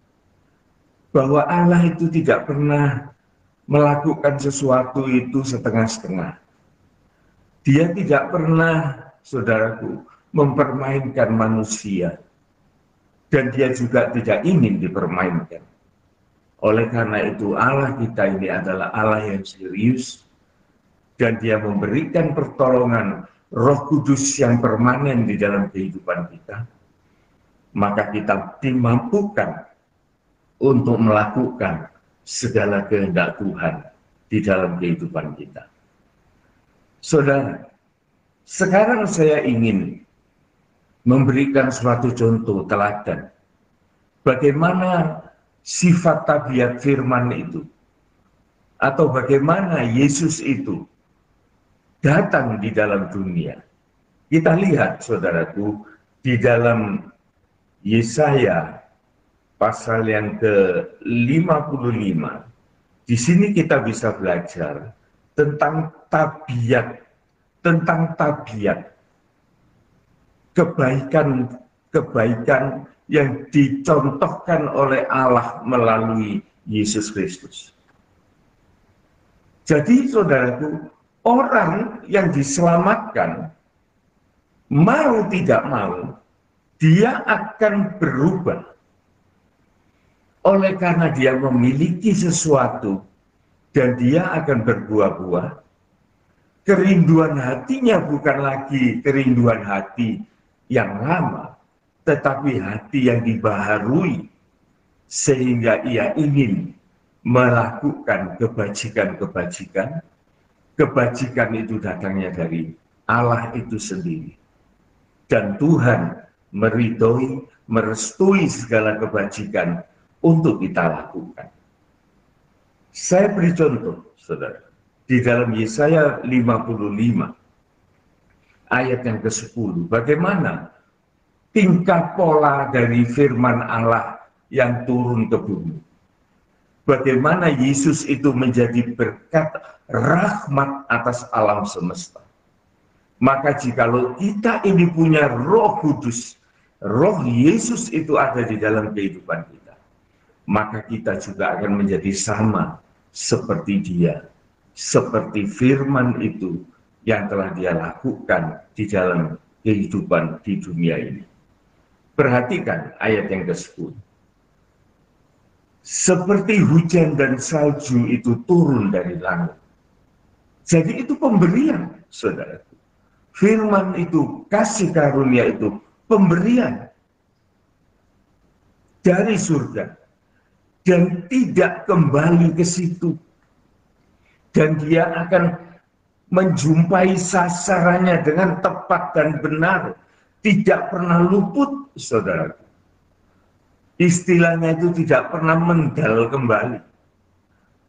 bahwa Allah itu tidak pernah melakukan sesuatu itu setengah-setengah. Dia tidak pernah, saudaraku, mempermainkan manusia. Dan dia juga tidak ingin dipermainkan. Oleh karena itu Allah kita ini adalah Allah yang serius. Dan dia memberikan pertolongan Roh Kudus yang permanen di dalam kehidupan kita. Maka kita dimampukan untuk melakukan segala kehendak Tuhan di dalam kehidupan kita. Saudara, sekarang saya ingin memberikan suatu contoh teladan. Bagaimana sifat tabiat firman itu. Atau bagaimana Yesus itu datang di dalam dunia. Kita lihat, saudaraku, di dalam Yesaya pasal yang ke-55. Di sini kita bisa belajar tentang tabiat. Kebaikan yang dicontohkan oleh Allah melalui Yesus Kristus. Jadi saudaraku, orang yang diselamatkan, mau tidak mau, dia akan berubah. Oleh karena dia memiliki sesuatu dan dia akan berbuah-buah, kerinduan hatinya bukan lagi kerinduan hati yang lama, tetapi hati yang dibaharui, sehingga ia ingin melakukan kebajikan-kebajikan. Kebajikan itu datangnya dari Allah itu sendiri. Dan Tuhan meridhoi, merestui segala kebajikan untuk kita lakukan. Saya beri contoh, saudara. Di dalam Yesaya 55, ayat yang ke-10, bagaimana tingkah pola dari firman Allah yang turun ke bumi. Bagaimana Yesus itu menjadi berkat rahmat atas alam semesta. Maka jikalau kita ini punya Roh Kudus, Roh Yesus itu ada di dalam kehidupan kita, maka kita juga akan menjadi sama seperti Dia, seperti firman itu yang telah Dia lakukan di dalam kehidupan di dunia ini. Perhatikan ayat yang ke-10. Seperti hujan dan salju itu turun dari langit. Jadi itu pemberian, saudara. Firman itu, kasih karunia itu pemberian dari surga. Dan tidak kembali ke situ. Dan dia akan menjumpai sasarannya dengan tepat dan benar. Tidak pernah luput, saudara. Istilahnya itu tidak pernah mendal kembali.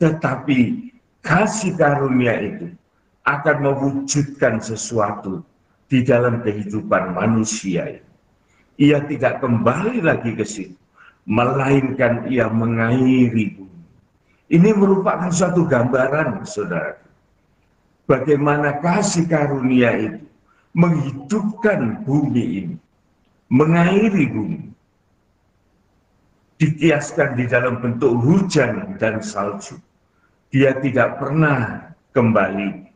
Tetapi kasih karunia itu akan mewujudkan sesuatu di dalam kehidupan manusia. Ia tidak kembali lagi ke situ, melainkan ia mengairi bumi. Ini merupakan suatu gambaran, saudara. Bagaimana kasih karunia itu menghidupkan bumi ini, mengairi bumi. Dikiaskan di dalam bentuk hujan dan salju. Dia tidak pernah kembali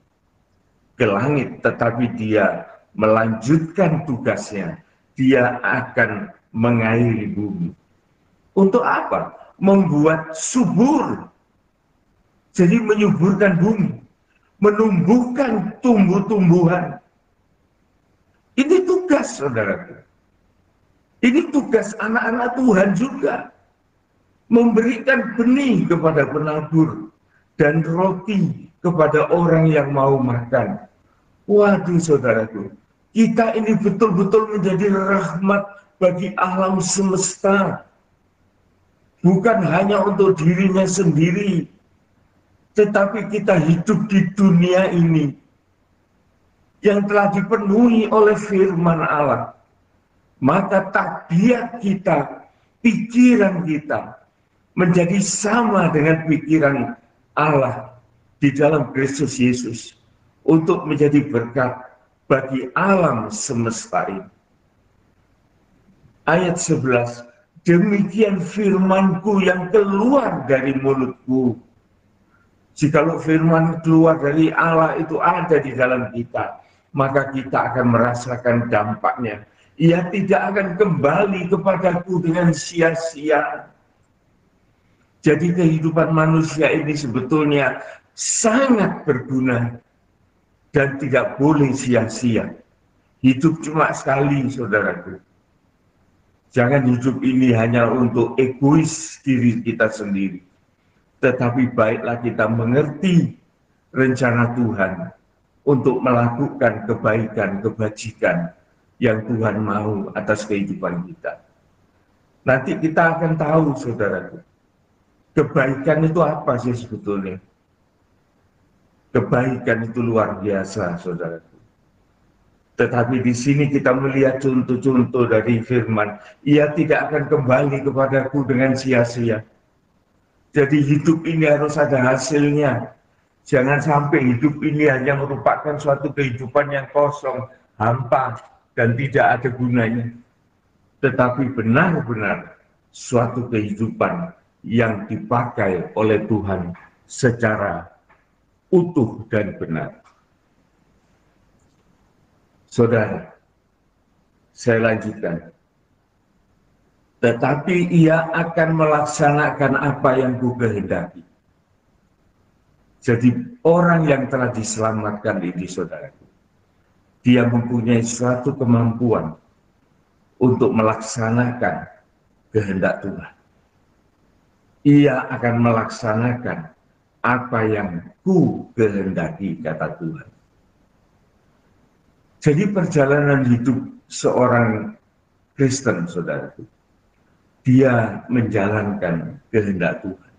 ke langit, tetapi dia melanjutkan tugasnya. Dia akan mengairi bumi. Untuk apa? Membuat subur. Jadi menyuburkan bumi. Menumbuhkan tumbuh-tumbuhan. Ini tugas, saudara. Ini tugas anak-anak Tuhan juga. Memberikan benih kepada penabur dan roti kepada orang yang mau makan. Waduh, saudaraku, kita ini betul-betul menjadi rahmat bagi alam semesta. Bukan hanya untuk dirinya sendiri, tetapi kita hidup di dunia ini yang telah dipenuhi oleh firman Allah. Maka tabiat kita, pikiran kita, menjadi sama dengan pikiran Allah di dalam Kristus Yesus untuk menjadi berkat bagi alam semesta ini. Ayat 11, demikian firmanku yang keluar dari mulutku. Jikalau firman keluar dari Allah itu ada di dalam kita, maka kita akan merasakan dampaknya. Ia tidak akan kembali kepadaku dengan sia-sia. Jadi kehidupan manusia ini sebetulnya sangat berguna dan tidak boleh sia-sia. Hidup cuma sekali, saudaraku. Jangan hidup ini hanya untuk egois diri kita sendiri. Tetapi baiklah kita mengerti rencana Tuhan untuk melakukan kebaikan, kebajikan yang Tuhan mau atas kehidupan kita. Nanti kita akan tahu, saudaraku. Kebaikan itu apa sih sebetulnya? Kebaikan itu luar biasa, saudaraku. Tetapi di sini kita melihat contoh-contoh dari firman. Ia tidak akan kembali kepadaku dengan sia-sia. Jadi hidup ini harus ada hasilnya. Jangan sampai hidup ini hanya merupakan suatu kehidupan yang kosong, hampa, dan tidak ada gunanya. Tetapi benar-benar suatu kehidupan yang dipakai oleh Tuhan secara utuh dan benar. Saudara, saya lanjutkan. Tetapi ia akan melaksanakan apa yang ku kehendaki. Jadi orang yang telah diselamatkan ini, saudaraku, dia mempunyai suatu kemampuan untuk melaksanakan kehendak Tuhan. Ia akan melaksanakan apa yang ku kehendaki, kata Tuhan. Jadi perjalanan hidup seorang Kristen, saudaraku, dia menjalankan kehendak Tuhan.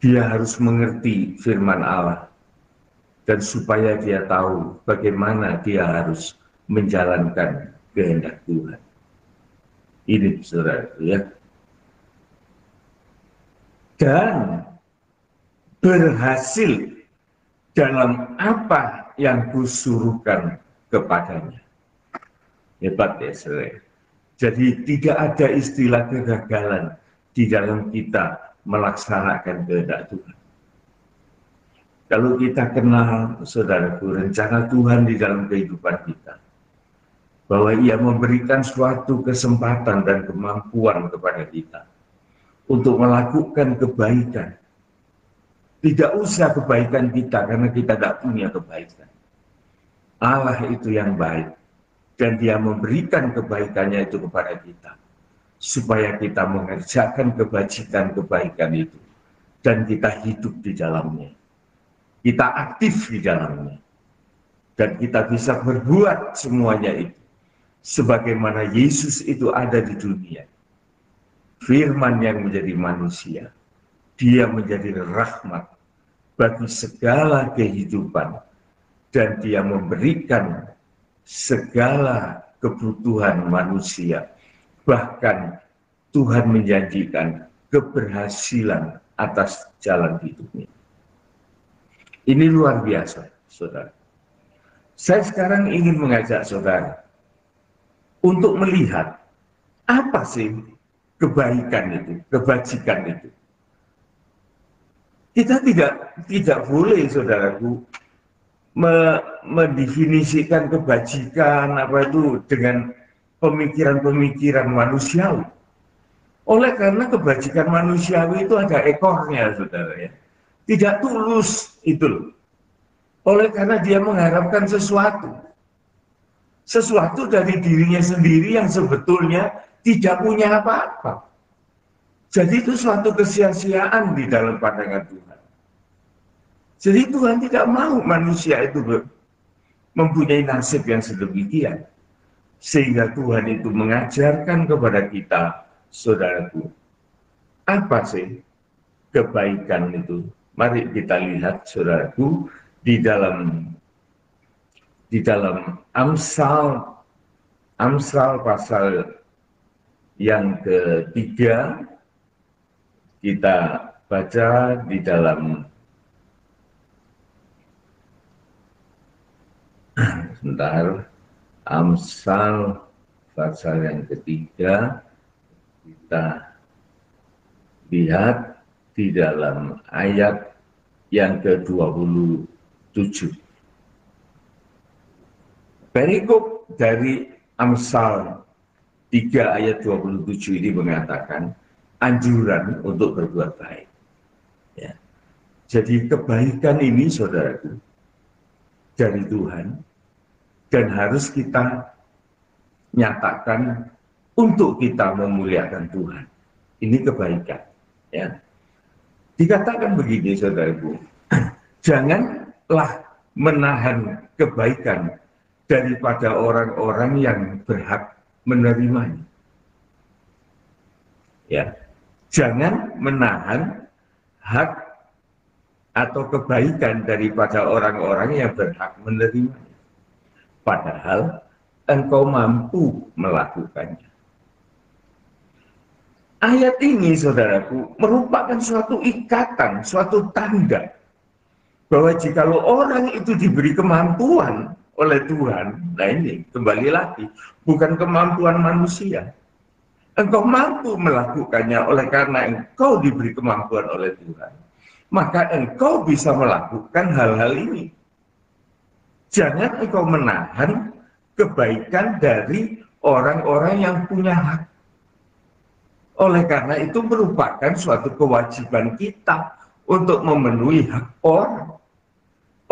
Dia harus mengerti firman Allah, dan supaya dia tahu bagaimana dia harus menjalankan kehendak Tuhan. Ini, saudaraku, ya. Dan berhasil dalam apa yang kusuruhkan kepadanya. Hebat ya, saudara. Jadi tidak ada istilah kegagalan di dalam kita melaksanakan kehendak Tuhan. Kalau kita kenal, saudaraku, rencana Tuhan di dalam kehidupan kita, bahwa Ia memberikan suatu kesempatan dan kemampuan kepada kita untuk melakukan kebaikan. Tidak usah kebaikan kita, karena kita tidak punya kebaikan. Allah itu yang baik, dan Dia memberikan kebaikannya itu kepada kita, supaya kita mengerjakan kebajikan kebaikan itu, dan kita hidup di dalamnya. Kita aktif di dalamnya, dan kita bisa berbuat semuanya itu, sebagaimana Yesus itu ada di dunia. Firman yang menjadi manusia, Dia menjadi rahmat bagi segala kehidupan, dan Dia memberikan segala kebutuhan manusia. Bahkan Tuhan menjanjikan keberhasilan atas jalan hidupnya. Ini luar biasa, saudara. Saya sekarang ingin mengajak saudara untuk melihat apa sih kebaikan itu, kebajikan itu. Kita tidak boleh, saudaraku, mendefinisikan kebajikan apa itu dengan pemikiran-pemikiran manusiawi. Oleh karena kebajikan manusiawi itu ada ekornya, saudara ya. Tidak tulus itu loh. Oleh karena dia mengharapkan sesuatu dari dirinya sendiri yang sebetulnya tidak punya apa-apa. Jadi itu suatu kesia-siaan di dalam pandangan Tuhan. Jadi Tuhan tidak mau manusia itu mempunyai nasib yang sedemikian. Sehingga Tuhan itu mengajarkan kepada kita, saudaraku, apa sih kebaikan itu? Mari kita lihat, saudaraku, di dalam Amsal pasal yang ketiga, kita baca di dalam Amsal pasal yang ketiga, kita lihat di dalam ayat yang ke-27. Perikop dari Amsal 3 ayat 27 ini mengatakan anjuran untuk berbuat baik. Ya. Jadi kebaikan ini, saudaraku, dari Tuhan, dan harus kita nyatakan untuk kita memuliakan Tuhan. Ini kebaikan. Ya. Dikatakan begini, saudaraku, janganlah menahan kebaikan daripada orang-orang yang berhak menerimanya. Ya, jangan menahan hak atau kebaikan daripada orang-orang yang berhak menerimanya. Padahal engkau mampu melakukannya. Ayat ini, saudaraku, merupakan suatu ikatan, suatu tanda bahwa jikalau orang itu diberi kemampuan oleh Tuhan, nah ini kembali lagi, bukan kemampuan manusia. Engkau mampu melakukannya oleh karena engkau diberi kemampuan oleh Tuhan, maka engkau bisa melakukan hal-hal ini. Jangan engkau menahan kebaikan dari orang-orang yang punya hak. Oleh karena itu merupakan suatu kewajiban kita untuk memenuhi hak orang.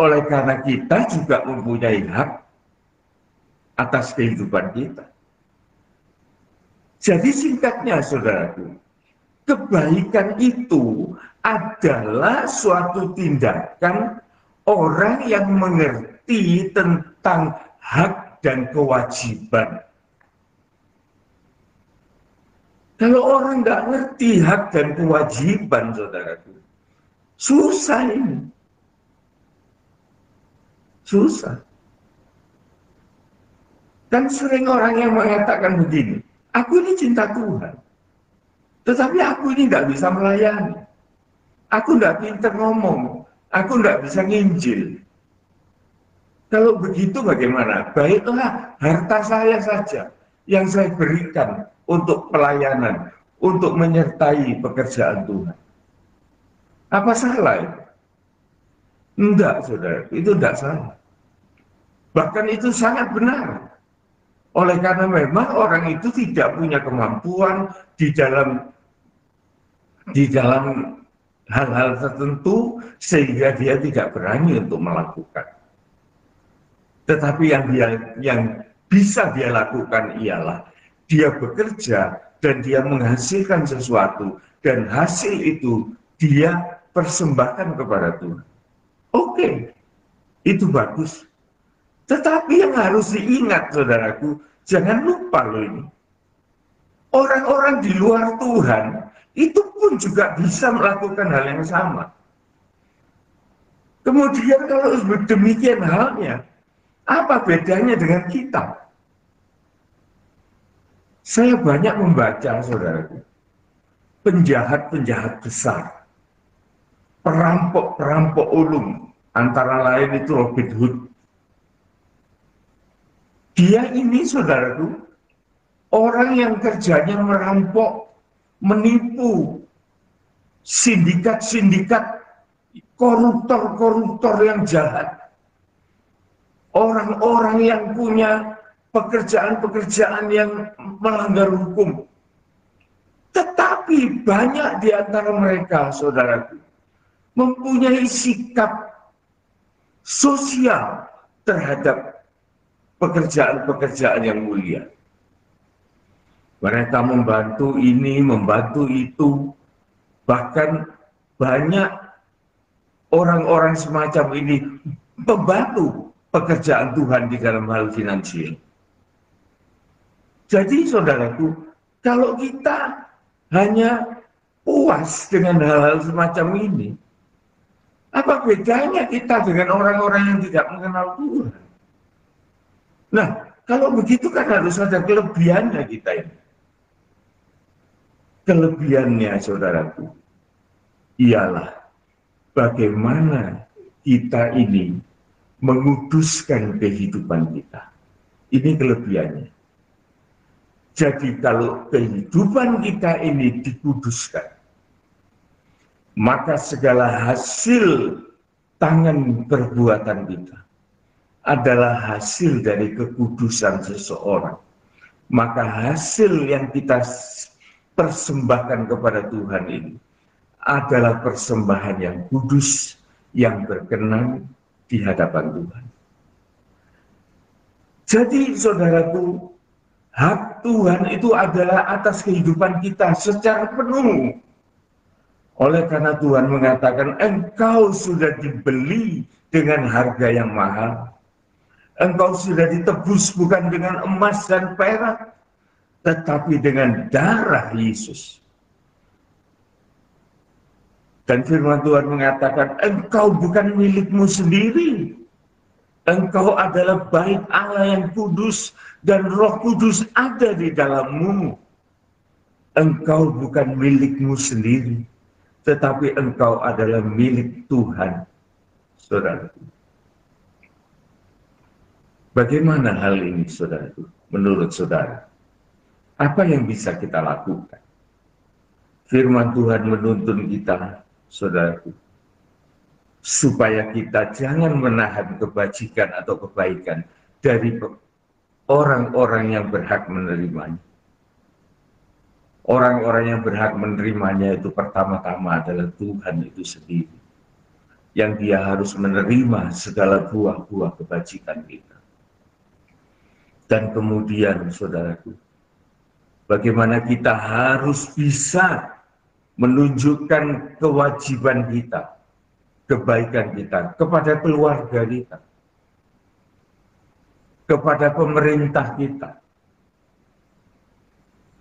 Oleh karena kita juga mempunyai hak atas kehidupan kita. Jadi singkatnya, saudaraku, kebaikan itu adalah suatu tindakan orang yang mengerti tentang hak dan kewajiban. Kalau orang nggak ngerti hak dan kewajiban, saudaraku, susah ini. Susah. Kan sering orang yang mengatakan begini, aku ini cinta Tuhan, tetapi aku ini nggak bisa melayani. Aku nggak pintar ngomong, aku nggak bisa nginjil. Kalau begitu bagaimana? Baiklah, harta saya saja yang saya berikan untuk pelayanan, untuk menyertai pekerjaan Tuhan. Apa salah itu? Enggak, saudara, itu enggak salah. Bahkan itu sangat benar. Oleh karena memang orang itu tidak punya kemampuan di dalam hal-hal tertentu sehingga dia tidak berani untuk melakukan. Tetapi yang bisa dia lakukan ialah dia bekerja dan dia menghasilkan sesuatu dan hasil itu dia persembahkan kepada Tuhan. Oke, itu bagus. Tetapi yang harus diingat, saudaraku, jangan lupa loh ini. Orang-orang di luar Tuhan itu pun juga bisa melakukan hal yang sama. Kemudian kalau demikian halnya, apa bedanya dengan kita? Saya banyak membaca, saudaraku, penjahat-penjahat besar, perampok-perampok ulung, antara lain itu Robin Hood. Dia ini, saudaraku, orang yang kerjanya merampok, menipu, sindikat-sindikat, koruptor-koruptor yang jahat. Orang-orang yang punya pekerjaan-pekerjaan yang melanggar hukum. Tetapi banyak di antara mereka, saudaraku, mempunyai sikap sosial terhadap pekerjaan-pekerjaan yang mulia. Mereka membantu ini, membantu itu, bahkan banyak orang-orang semacam ini membantu pekerjaan Tuhan di dalam hal finansial. Jadi saudaraku, kalau kita hanya puas dengan hal-hal semacam ini, apa bedanya kita dengan orang-orang yang tidak mengenal Tuhan? Nah, kalau begitu kan harus ada kelebihannya kita ini. Kelebihannya, saudaraku, ialah bagaimana kita ini menguduskan kehidupan kita. Ini kelebihannya. Jadi kalau kehidupan kita ini dikuduskan, maka segala hasil tangan perbuatan kita adalah hasil dari kekudusan seseorang. Maka hasil yang kita persembahkan kepada Tuhan ini adalah persembahan yang kudus, yang berkenan di hadapan Tuhan. Jadi saudaraku, hak Tuhan itu adalah atas kehidupan kita secara penuh. Oleh karena Tuhan mengatakan, engkau sudah dibeli dengan harga yang mahal. Engkau sudah ditebus bukan dengan emas dan perak, tetapi dengan darah Yesus. Dan firman Tuhan mengatakan, engkau bukan milikmu sendiri. Engkau adalah bait Allah yang kudus dan Roh Kudus ada di dalammu. Engkau bukan milikmu sendiri, tetapi engkau adalah milik Tuhan. Saudaraku. Bagaimana hal ini, saudaraku? Menurut saudara, apa yang bisa kita lakukan? Firman Tuhan menuntun kita, saudaraku, supaya kita jangan menahan kebajikan atau kebaikan dari orang-orang yang berhak menerimanya. Orang-orang yang berhak menerimanya itu pertama-tama adalah Tuhan itu sendiri, yang Dia harus menerima segala buah-buah kebajikan kita. Dan kemudian, saudaraku, bagaimana kita harus bisa menunjukkan kewajiban kita, kebaikan kita kepada keluarga kita. kepada pemerintah kita,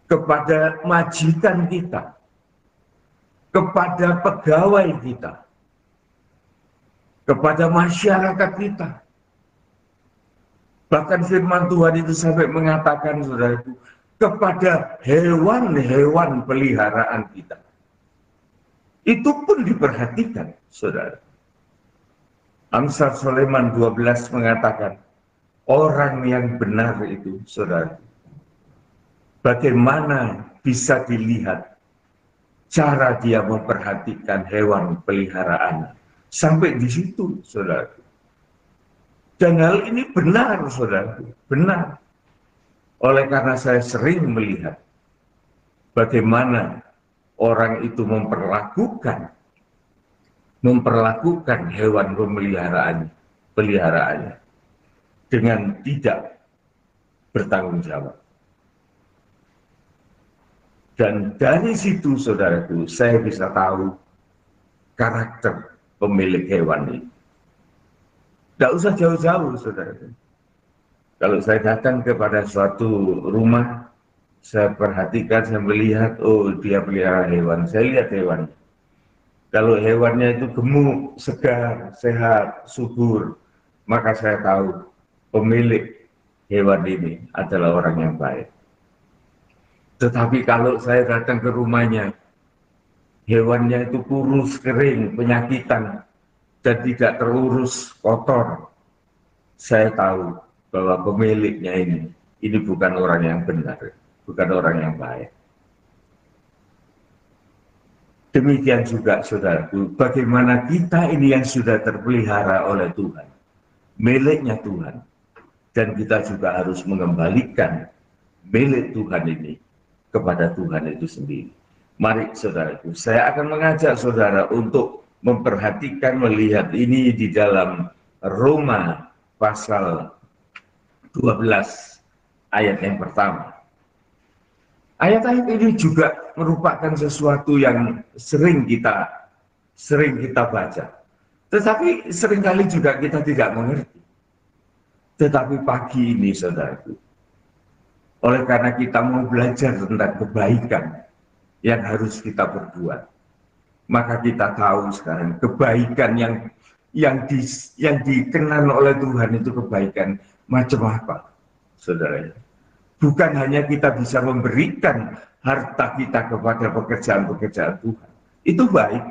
kepada majikan kita, kepada pegawai kita, kepada masyarakat kita. Bahkan firman Tuhan itu sampai mengatakan, saudaraku, kepada hewan-hewan peliharaan kita. Itu pun diperhatikan, saudara. Amsal Sulaiman 12 mengatakan, orang yang benar itu, saudara, bagaimana bisa dilihat cara dia memperhatikan hewan peliharaan. Sampai di situ, saudara. Dan hal ini benar, saudara, benar. Oleh karena saya sering melihat bagaimana orang itu memperlakukan hewan peliharaannya dengan tidak bertanggung jawab. Dan dari situ, saudaraku, saya bisa tahu karakter pemilik hewan ini. Tidak usah jauh-jauh, saudaraku. Kalau saya datang kepada suatu rumah, saya perhatikan, saya melihat, oh dia pelihara hewan, saya lihat hewannya. Kalau hewannya itu gemuk, segar, sehat, subur, maka saya tahu pemilik hewan ini adalah orang yang baik. Tetapi kalau saya datang ke rumahnya, hewannya itu kurus, kering, penyakitan, dan tidak terurus, kotor, saya tahu bahwa pemiliknya ini bukan orang yang benar, bukan orang yang baik. Demikian juga, saudaraku, bagaimana kita ini yang sudah terpelihara oleh Tuhan, miliknya Tuhan, dan kita juga harus mengembalikan milik Tuhan ini kepada Tuhan itu sendiri. Mari, saudaraku, saya akan mengajak saudara untuk memperhatikan, melihat ini di dalam Roma pasal 12 ayat yang pertama. Ayat-ayat ini juga merupakan sesuatu yang sering kita baca. Tetapi seringkali juga kita tidak mengerti. Tetapi pagi ini, saudaraku, oleh karena kita mau belajar tentang kebaikan yang harus kita perbuat, maka kita tahu sekarang kebaikan yang dikenal oleh Tuhan itu kebaikan macam apa, saudara. Bukan hanya kita bisa memberikan harta kita kepada pekerjaan-pekerjaan Tuhan, itu baik.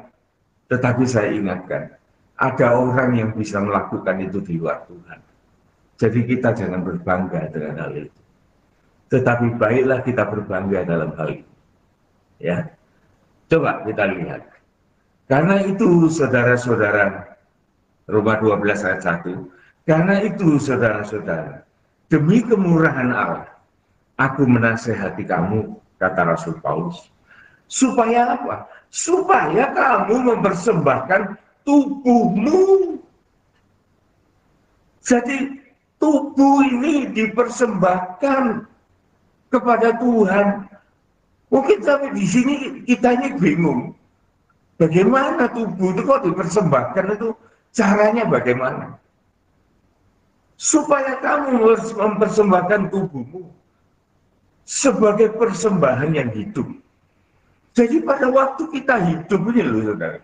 Tetapi saya ingatkan, ada orang yang bisa melakukan itu di luar Tuhan. Jadi kita jangan berbangga dengan hal itu. Tetapi baiklah kita berbangga dalam hal ini. Ya, coba kita lihat. Karena itu, saudara-saudara, Roma 12 ayat 1, karena itu, saudara-saudara, demi kemurahan Allah, aku menasehati kamu, kata Rasul Paulus. Supaya apa? Supaya kamu mempersembahkan tubuhmu. Jadi tubuh ini dipersembahkan kepada Tuhan. Mungkin sampai di sini kita ini bingung. Bagaimana tubuh itu kok dipersembahkan, itu caranya bagaimana? Supaya kamu mempersembahkan tubuhmu sebagai persembahan yang hidup. Jadi pada waktu kita hidup ini loh, saudara,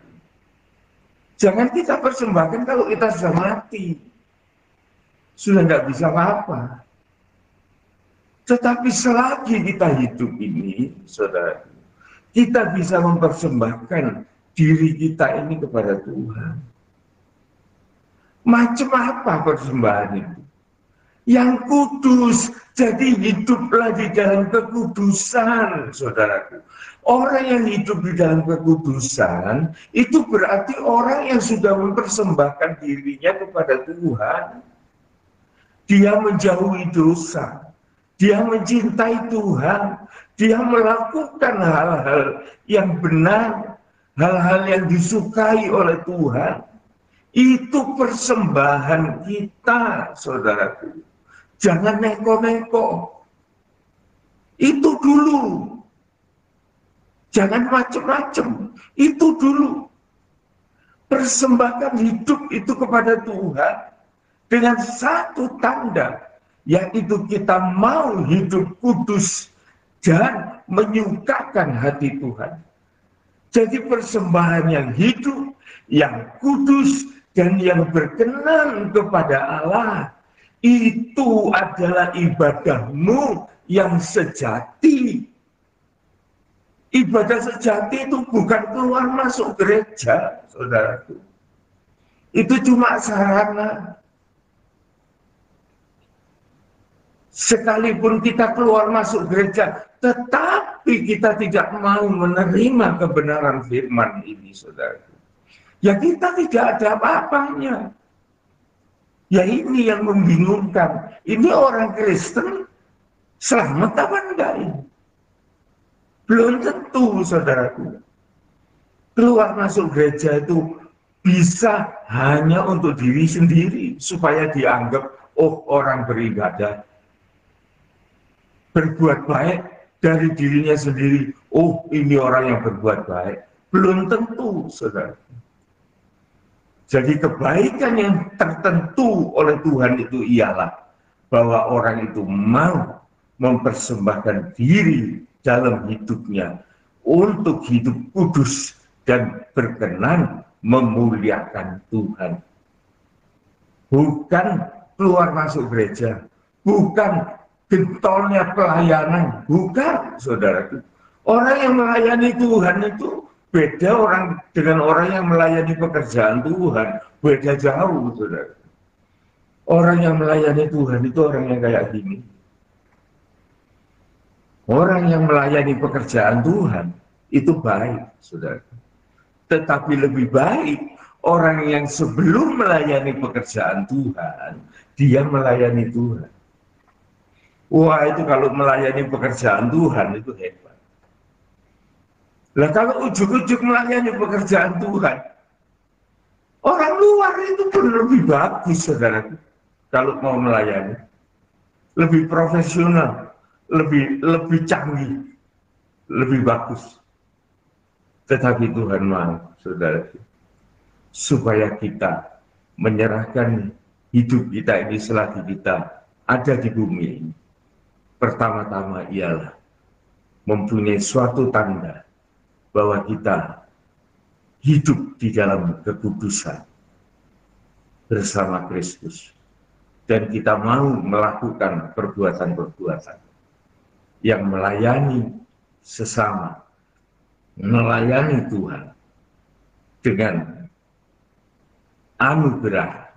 jangan kita persembahkan kalau kita sudah mati, sudah tidak bisa apa-apa. Tetapi selagi kita hidup ini, saudara, kita bisa mempersembahkan diri kita ini kepada Tuhan. Macam apa persembahan itu? Yang kudus, jadi hiduplah di dalam kekudusan, saudaraku. Orang yang hidup di dalam kekudusan, itu berarti orang yang sudah mempersembahkan dirinya kepada Tuhan. Dia menjauhi dosa, dia mencintai Tuhan, dia melakukan hal-hal yang benar, hal-hal yang disukai oleh Tuhan. Itu persembahan kita, saudaraku. Jangan neko-neko. Itu dulu. Jangan macam-macam. Itu dulu. Persembahkan hidup itu kepada Tuhan dengan satu tanda, yaitu kita mau hidup kudus dan menyukakan hati Tuhan. Jadi persembahan yang hidup, yang kudus, dan yang berkenan kepada Allah, itu adalah ibadahmu yang sejati. Ibadah sejati itu bukan keluar masuk gereja, saudaraku. Itu cuma sarana. Sekalipun kita keluar masuk gereja, tetapi kita tidak mau menerima kebenaran firman ini, saudaraku. Ya kita tidak ada apa-apanya. Ya ini yang membingungkan. Ini orang Kristen selamat apa enggak ini? Belum tentu, saudaraku. Keluar masuk gereja itu bisa hanya untuk diri sendiri, supaya dianggap, oh orang beribadah. Berbuat baik dari dirinya sendiri, oh ini orang yang berbuat baik. Belum tentu, saudara. Jadi kebaikan yang tertentu oleh Tuhan itu ialah bahwa orang itu mau mempersembahkan diri dalam hidupnya untuk hidup kudus dan berkenan memuliakan Tuhan. Bukan keluar masuk gereja, bukan gentolnya pelayanan, bukan, saudara. Orang yang melayani Tuhan itu beda dengan orang yang melayani pekerjaan Tuhan, beda jauh, saudara. Orang yang melayani Tuhan itu orang yang kayak gini. Orang yang melayani pekerjaan Tuhan itu baik, saudara. Tetapi lebih baik orang yang sebelum melayani pekerjaan Tuhan, dia melayani Tuhan. Wah, itu kalau melayani pekerjaan Tuhan itu hebat. Lah kalau ujuk-ujuk melayani pekerjaan Tuhan, orang luar itu pun lebih bagus, saudara. Kalau mau melayani, lebih profesional, lebih canggih, lebih bagus. Tetapi Tuhan mau, saudara, supaya kita menyerahkan hidup kita ini selagi kita ada di bumi ini. Pertama-tama ialah mempunyai suatu tanda bahwa kita hidup di dalam kekudusan bersama Kristus. Dan kita mau melakukan perbuatan-perbuatan yang melayani sesama, melayani Tuhan dengan anugerah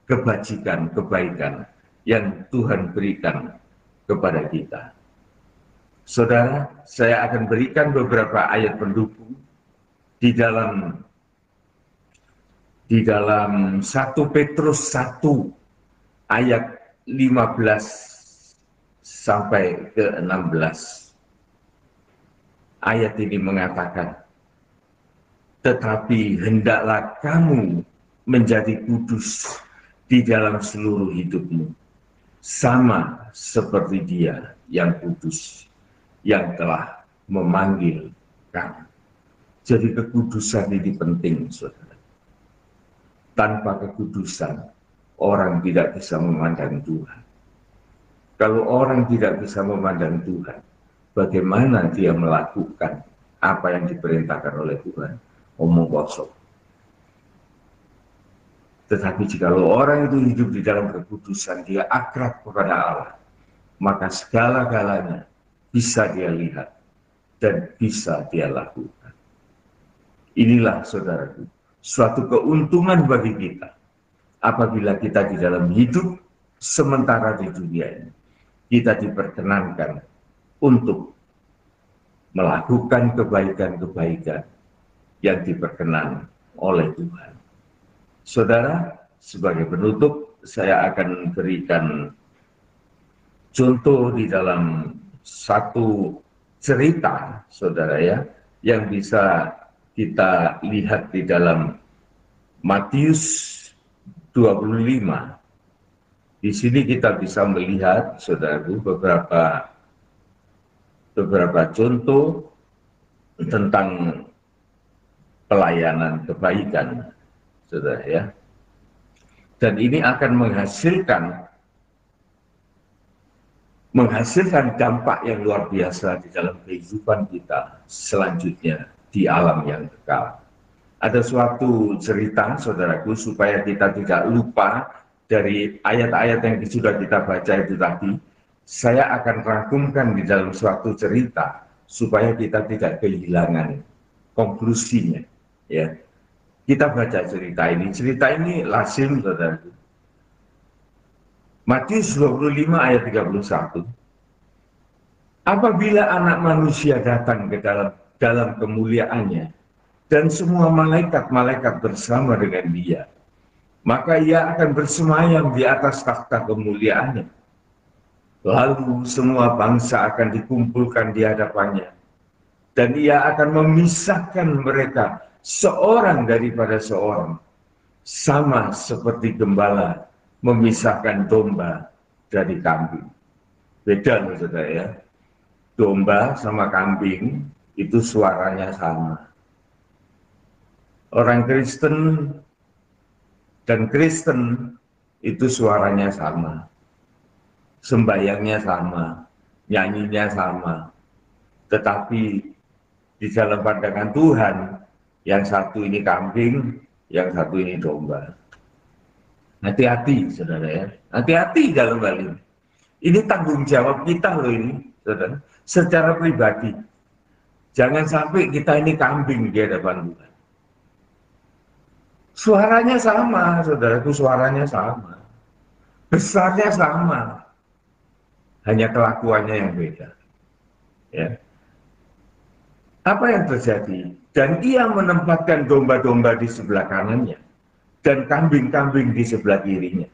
kebajikan, kebaikan yang Tuhan berikan kepada kita. Saudara, saya akan berikan beberapa ayat pendukung di dalam 1 Petrus 1 ayat 15 sampai ke 16. Ayat ini mengatakan, tetapi hendaklah kamu menjadi kudus di dalam seluruh hidupmu, sama seperti Dia yang kudus, yang telah memanggil kamu. Jadi kekudusan ini penting, saudara. Tanpa kekudusan, orang tidak bisa memandang Tuhan. Kalau orang tidak bisa memandang Tuhan, bagaimana dia melakukan apa yang diperintahkan oleh Tuhan? Omong kosong. Tetapi jika orang itu hidup di dalam kekudusan, dia akrab kepada Allah, maka segala-galanya bisa dia lihat dan bisa dia lakukan. Inilah, saudaraku, suatu keuntungan bagi kita apabila kita di dalam hidup sementara di dunia ini, kita diperkenankan untuk melakukan kebaikan-kebaikan yang diperkenan oleh Tuhan. Saudara, sebagai penutup, saya akan berikan contoh di dalam satu cerita, saudara ya, yang bisa kita lihat di dalam Matius 25. Di sini kita bisa melihat, saudaraku, beberapa contoh tentang pelayanan kebaikan, saudara ya. Dan ini akan menghasilkan menghasilkan dampak yang luar biasa di dalam kehidupan kita selanjutnya di alam yang kekal. Ada suatu cerita, saudaraku, supaya kita tidak lupa dari ayat-ayat yang sudah kita baca itu tadi. Saya akan rangkumkan di dalam suatu cerita supaya kita tidak kehilangan konklusinya. Ya, kita baca cerita ini. Cerita ini lazim, saudaraku. Matius 25 ayat 31. Apabila anak manusia datang ke dalam kemuliaannya dan semua malaikat-malaikat bersama dengan dia, maka ia akan bersemayam di atas takhta kemuliaannya. Lalu semua bangsa akan dikumpulkan di hadapannya dan ia akan memisahkan mereka seorang daripada seorang, sama seperti gembala memisahkan domba dari kambing. Beda loh, saudara ya. Domba sama kambing itu suaranya sama. Orang Kristen dan Kristen itu suaranya sama. Sembayangnya sama, nyanyinya sama. Tetapi di dalam pandangan Tuhan, yang satu ini kambing, yang satu ini domba. Hati-hati, saudara ya. Hati-hati dalam hal ini. Ini tanggung jawab kita loh ini, saudara. Secara pribadi. Jangan sampai kita ini kambing di hadapan Tuhan. Suaranya sama, saudaraku, suaranya sama. Besarnya sama. Hanya kelakuannya yang beda. Ya. Apa yang terjadi? Dan ia menempatkan domba-domba di sebelah kanannya dan kambing-kambing di sebelah kirinya.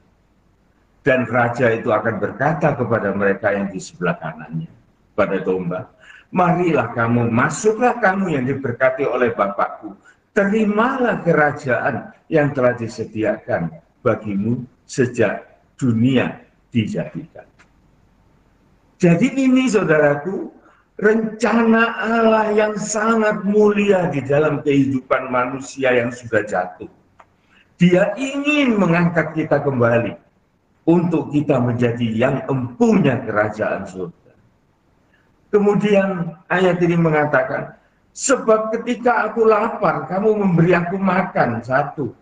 Dan raja itu akan berkata kepada mereka yang di sebelah kanannya, pada domba, marilah kamu, masuklah kamu yang diberkati oleh Bapakku, terimalah kerajaan yang telah disediakan bagimu sejak dunia dijadikan. Jadi ini, saudaraku, rencana Allah yang sangat mulia di dalam kehidupan manusia yang sudah jatuh. Dia ingin mengangkat kita kembali untuk kita menjadi yang empunya kerajaan surga. Kemudian ayat ini mengatakan, sebab ketika aku lapar, kamu memberi aku makan, 1.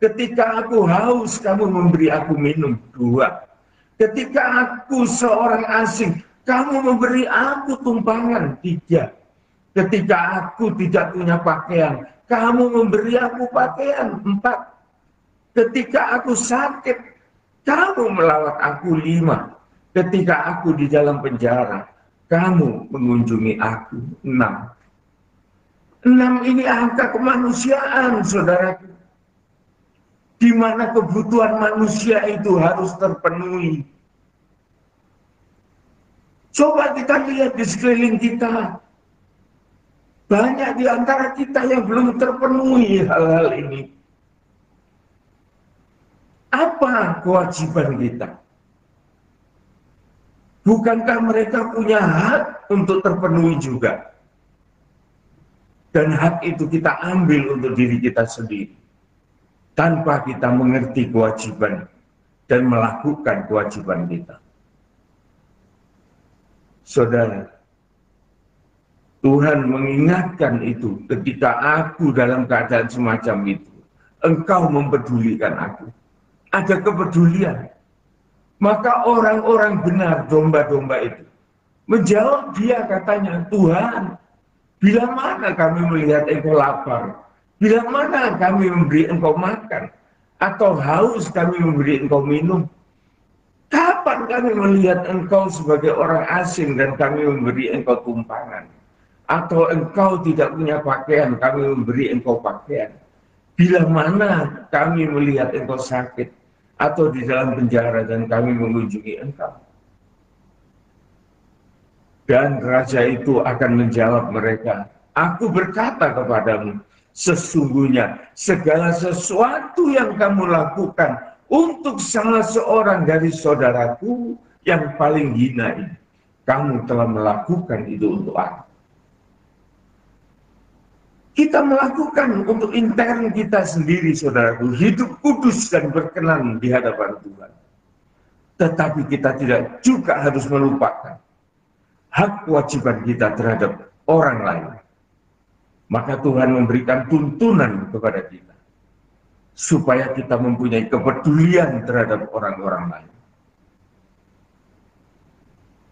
Ketika aku haus, kamu memberi aku minum, 2. Ketika aku seorang asing, kamu memberi aku tumpangan, 3. Ketika aku tidak punya pakaian, kamu memberi aku pakaian, 4. Ketika aku sakit, kamu melawat aku, 5. Ketika aku di dalam penjara, kamu mengunjungi aku, 6. 6 ini angka kemanusiaan, saudaraku. Di mana kebutuhan manusia itu harus terpenuhi. Coba kita lihat di sekeliling kita. Banyak di antara kita yang belum terpenuhi hal-hal ini. Apa kewajiban kita? Bukankah mereka punya hak untuk terpenuhi juga? Dan hak itu kita ambil untuk diri kita sendiri. Tanpa kita mengerti kewajiban dan melakukan kewajiban kita. Saudara, Tuhan mengingatkan itu ketika aku dalam keadaan semacam itu. Engkau mempedulikan aku. Ada kepedulian. Maka orang-orang benar, domba-domba itu, menjawab dia, katanya, Tuhan, bila mana kami melihat engkau lapar? Bila mana kami memberi engkau makan? Atau haus kami memberi engkau minum? Kapan kami melihat engkau sebagai orang asing dan kami memberi engkau tumpangan? Atau engkau tidak punya pakaian, kami memberi engkau pakaian? Bila mana kami melihat engkau sakit atau di dalam penjara dan kami mengunjungi engkau? Dan raja itu akan menjawab mereka, aku berkata kepadamu, sesungguhnya segala sesuatu yang kamu lakukan untuk salah seorang dari saudaraku yang paling hina ini, kamu telah melakukan itu untuk aku. Kita melakukan untuk intern kita sendiri, saudaraku, hidup kudus dan berkenan di hadapan Tuhan. tetapi kita tidak juga harus melupakan hak kewajiban kita terhadap orang lain. Maka Tuhan memberikan tuntunan kepada kita supaya kita mempunyai kepedulian terhadap orang-orang lain.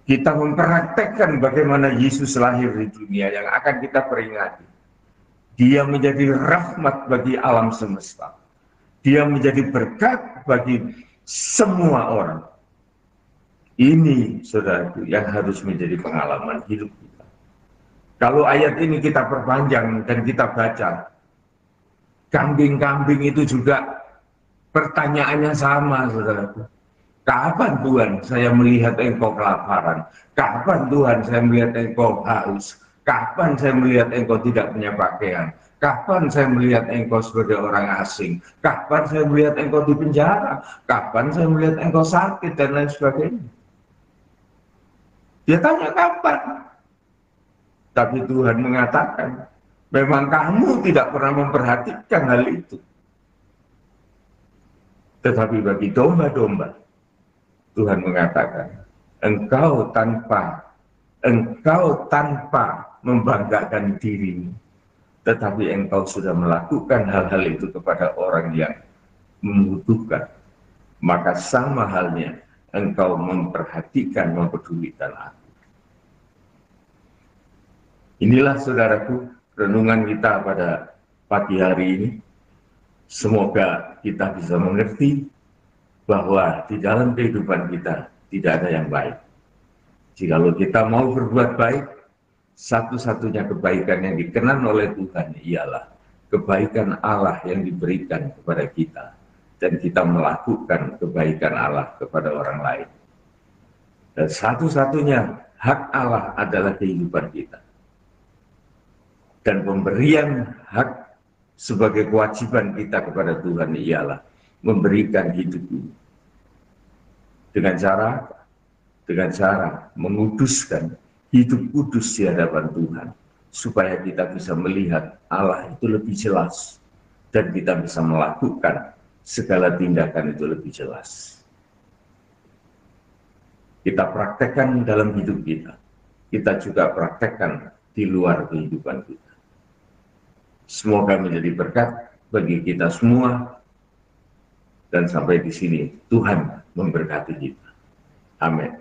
Kita mempraktekkan bagaimana Yesus lahir di dunia yang akan kita peringati. Dia menjadi rahmat bagi alam semesta. Dia menjadi berkat bagi semua orang. Ini, saudaraku, yang harus menjadi pengalaman hidup kita. Kalau ayat ini kita perpanjang dan kita baca, kambing-kambing itu juga pertanyaannya sama, saudaraku. Kapan Tuhan saya melihat engkau kelaparan? Kapan Tuhan saya melihat engkau haus? Kapan saya melihat engkau tidak punya pakaian? Kapan saya melihat engkau sebagai orang asing? Kapan saya melihat engkau di penjara? Kapan saya melihat engkau sakit dan lain sebagainya? Dia tanya kapan? Tapi Tuhan mengatakan, memang kamu tidak pernah memperhatikan hal itu. Tetapi bagi domba-domba, Tuhan mengatakan, engkau tanpa membanggakan dirimu, tetapi engkau sudah melakukan hal-hal itu kepada orang yang membutuhkan. Maka sama halnya engkau memperhatikan, mempedulikan aku. Inilah, saudaraku, renungan kita pada pagi hari ini. Semoga kita bisa mengerti bahwa di dalam kehidupan kita tidak ada yang baik. Jikalau kita mau berbuat baik, satu-satunya kebaikan yang dikenan oleh Tuhan ialah kebaikan Allah yang diberikan kepada kita, dan kita melakukan kebaikan Allah kepada orang lain. Dan satu-satunya hak Allah adalah kehidupan kita. Dan pemberian hak sebagai kewajiban kita kepada Tuhan ialah memberikan hidup ini. Dengan cara menguduskan hidup kudus di hadapan Tuhan, supaya kita bisa melihat Allah itu lebih jelas, dan kita bisa melakukan segala tindakan itu lebih jelas. Kita praktekkan dalam hidup kita, kita juga praktekkan di luar kehidupan kita. Semoga menjadi berkat bagi kita semua, dan sampai di sini Tuhan memberkati kita. Amin.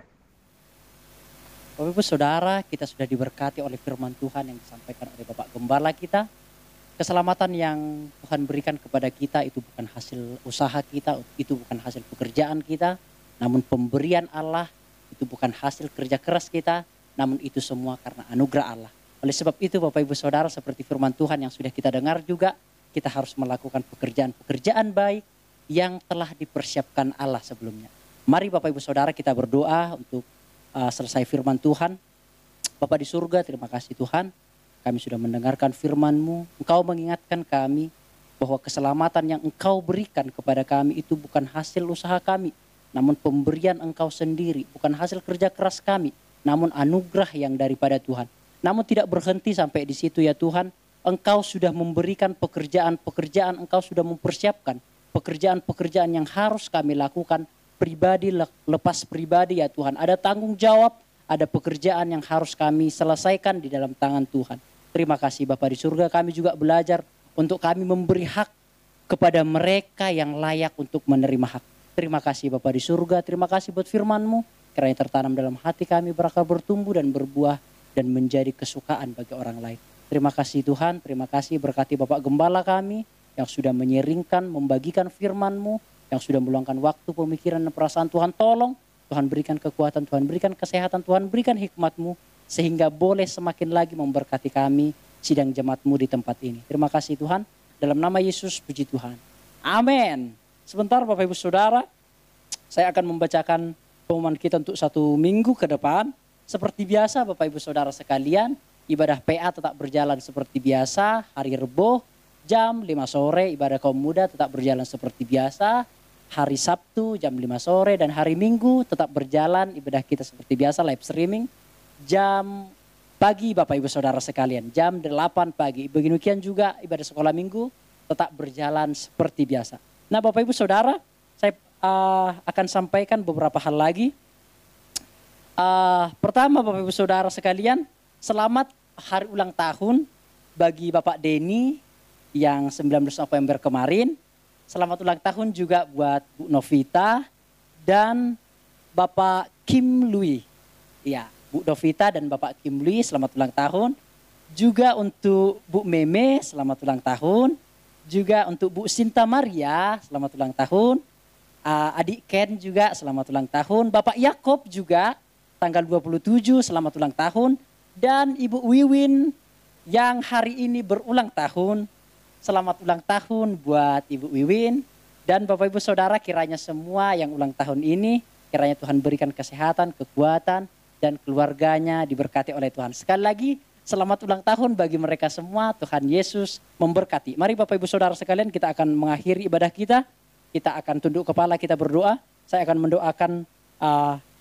Bapak Ibu Saudara, kita sudah diberkati oleh firman Tuhan yang disampaikan oleh Bapak Gembala kita. Keselamatan yang Tuhan berikan kepada kita itu bukan hasil usaha kita, itu bukan hasil pekerjaan kita, namun pemberian Allah. Itu bukan hasil kerja keras kita, namun itu semua karena anugerah Allah. Oleh sebab itu Bapak Ibu Saudara, seperti firman Tuhan yang sudah kita dengar juga, kita harus melakukan pekerjaan-pekerjaan baik yang telah dipersiapkan Allah sebelumnya. Mari Bapak Ibu Saudara, kita berdoa untuk selesai firman Tuhan. Bapa di surga, terima kasih Tuhan, kami sudah mendengarkan firman-Mu. Engkau mengingatkan kami bahwa keselamatan yang Engkau berikan kepada kami itu bukan hasil usaha kami, namun pemberian Engkau sendiri, bukan hasil kerja keras kami, namun anugerah yang daripada Tuhan. Namun tidak berhenti sampai di situ ya Tuhan, Engkau sudah memberikan pekerjaan-pekerjaan, Engkau sudah mempersiapkan pekerjaan-pekerjaan yang harus kami lakukan pribadi lepas pribadi ya Tuhan. Ada tanggung jawab, ada pekerjaan yang harus kami selesaikan di dalam tangan Tuhan. Terima kasih Bapa di surga, kami juga belajar untuk kami memberi hak kepada mereka yang layak untuk menerima hak. Terima kasih Bapa di surga, terima kasih buat firman-Mu, kiranya tertanam dalam hati kami, berakar bertumbuh dan berbuah dan menjadi kesukaan bagi orang lain. Terima kasih Tuhan, terima kasih berkati Bapak Gembala kami yang sudah menyiringkan, membagikan firman-Mu, yang sudah meluangkan waktu, pemikiran dan perasaan. Tuhan tolong, Tuhan berikan kekuatan, Tuhan berikan kesehatan, Tuhan berikan hikmat-Mu, sehingga boleh semakin lagi memberkati kami, sidang jemaat-Mu di tempat ini. Terima kasih Tuhan, dalam nama Yesus, puji Tuhan. Amin. Sebentar Bapak Ibu Saudara, saya akan membacakan pengumuman kita untuk 1 minggu ke depan. Seperti biasa Bapak Ibu Saudara sekalian, ibadah PA tetap berjalan seperti biasa. Hari Rebo jam 5 sore ibadah kaum muda tetap berjalan seperti biasa. Hari Sabtu jam 5 sore dan hari Minggu tetap berjalan ibadah kita seperti biasa, live streaming. Jam pagi Bapak Ibu Saudara sekalian, jam 8 pagi. Beginian juga ibadah sekolah minggu tetap berjalan seperti biasa. Nah Bapak Ibu Saudara, saya akan sampaikan beberapa hal lagi. Pertama, Bapak Ibu Saudara sekalian, selamat hari ulang tahun bagi Bapak Denny yang 19 November kemarin. Selamat ulang tahun juga buat Bu Novita dan Bapak Kim Lui. Ya, Bu Novita dan Bapak Kim Lui selamat ulang tahun. Juga untuk Bu Meme selamat ulang tahun. Juga untuk Bu Sinta Maria selamat ulang tahun. Adik Ken juga selamat ulang tahun. Bapak Yakob juga tanggal 27 selamat ulang tahun. Dan Ibu Wiwin yang hari ini berulang tahun. Selamat ulang tahun buat Ibu Wiwin. Dan Bapak Ibu Saudara, kiranya semua yang ulang tahun ini, kiranya Tuhan berikan kesehatan, kekuatan, dan keluarganya diberkati oleh Tuhan. Sekali lagi, selamat ulang tahun bagi mereka semua. Tuhan Yesus memberkati. Mari Bapak Ibu Saudara sekalian, kita akan mengakhiri ibadah kita. Kita akan tunduk kepala, kita berdoa. Saya akan mendoakan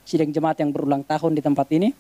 sidang jemaat yang berulang tahun di tempat ini.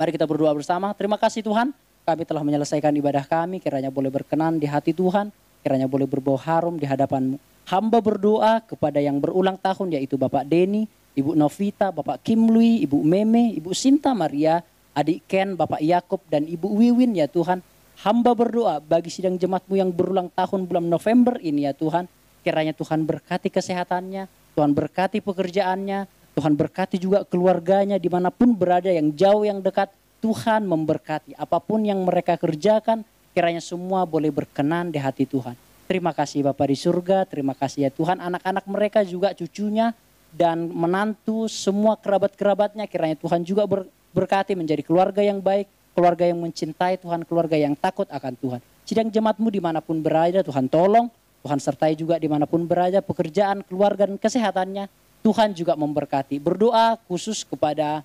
Mari kita berdoa bersama. Terima kasih Tuhan, kami telah menyelesaikan ibadah kami. Kiranya boleh berkenan di hati Tuhan. Kiranya boleh berbau harum di hadapan-Mu. Hamba berdoa kepada yang berulang tahun, yaitu Bapak Denny, Ibu Novita, Bapak Kim Lui, Ibu Meme, Ibu Sinta Maria, Adik Ken, Bapak Yakob, dan Ibu Wiwin ya Tuhan. Hamba berdoa bagi sidang jemaat-Mu yang berulang tahun bulan November ini ya Tuhan. Kiranya Tuhan berkati kesehatannya, Tuhan berkati pekerjaannya, Tuhan berkati juga keluarganya dimanapun berada, yang jauh yang dekat. Tuhan memberkati apapun yang mereka kerjakan, kiranya semua boleh berkenan di hati Tuhan. Terima kasih Bapa di surga, terima kasih ya Tuhan, anak-anak mereka juga, cucunya dan menantu, semua kerabat-kerabatnya, kiranya Tuhan juga berkati menjadi keluarga yang baik, keluarga yang mencintai Tuhan, keluarga yang takut akan Tuhan. Sidang jemaat-Mu dimanapun berada, Tuhan tolong, Tuhan sertai juga dimanapun berada, pekerjaan, keluarga, dan kesehatannya. Tuhan juga memberkati. Berdoa khusus kepada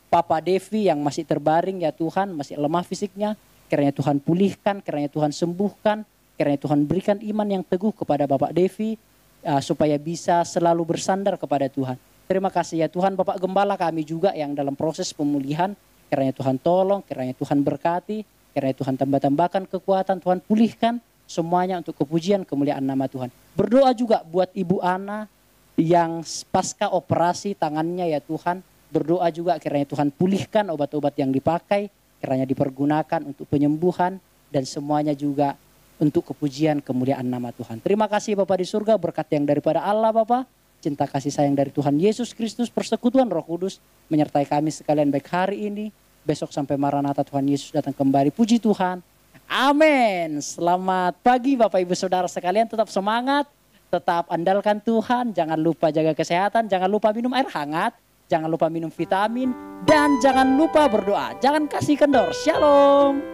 Papa Devi yang masih terbaring ya Tuhan, masih lemah fisiknya. Kiranya Tuhan pulihkan, kiranya Tuhan sembuhkan, kiranya Tuhan berikan iman yang teguh kepada Bapak Devi, supaya bisa selalu bersandar kepada Tuhan. Terima kasih ya Tuhan, Bapak Gembala kami juga yang dalam proses pemulihan. Kiranya Tuhan tolong, kiranya Tuhan berkati, kiranya Tuhan tambah-tambahkan kekuatan, Tuhan pulihkan semuanya untuk kepujian kemuliaan nama Tuhan. Berdoa juga buat Ibu Ana yang pasca operasi tangannya ya Tuhan. Berdoa juga kiranya Tuhan pulihkan obat-obat yang dipakai, kiranya dipergunakan untuk penyembuhan dan semuanya juga untuk kepujian kemuliaan nama Tuhan. Terima kasih Bapa di surga, berkat yang daripada Allah Bapa, cinta kasih sayang dari Tuhan Yesus Kristus, persekutuan Roh Kudus menyertai kami sekalian baik hari ini, besok sampai Maranatha Tuhan Yesus datang kembali. Puji Tuhan. Amin. Selamat pagi Bapak Ibu Saudara sekalian, tetap semangat, tetap andalkan Tuhan, jangan lupa jaga kesehatan, jangan lupa minum air hangat, jangan lupa minum vitamin, dan jangan lupa berdoa. Jangan kasih kendor. Shalom.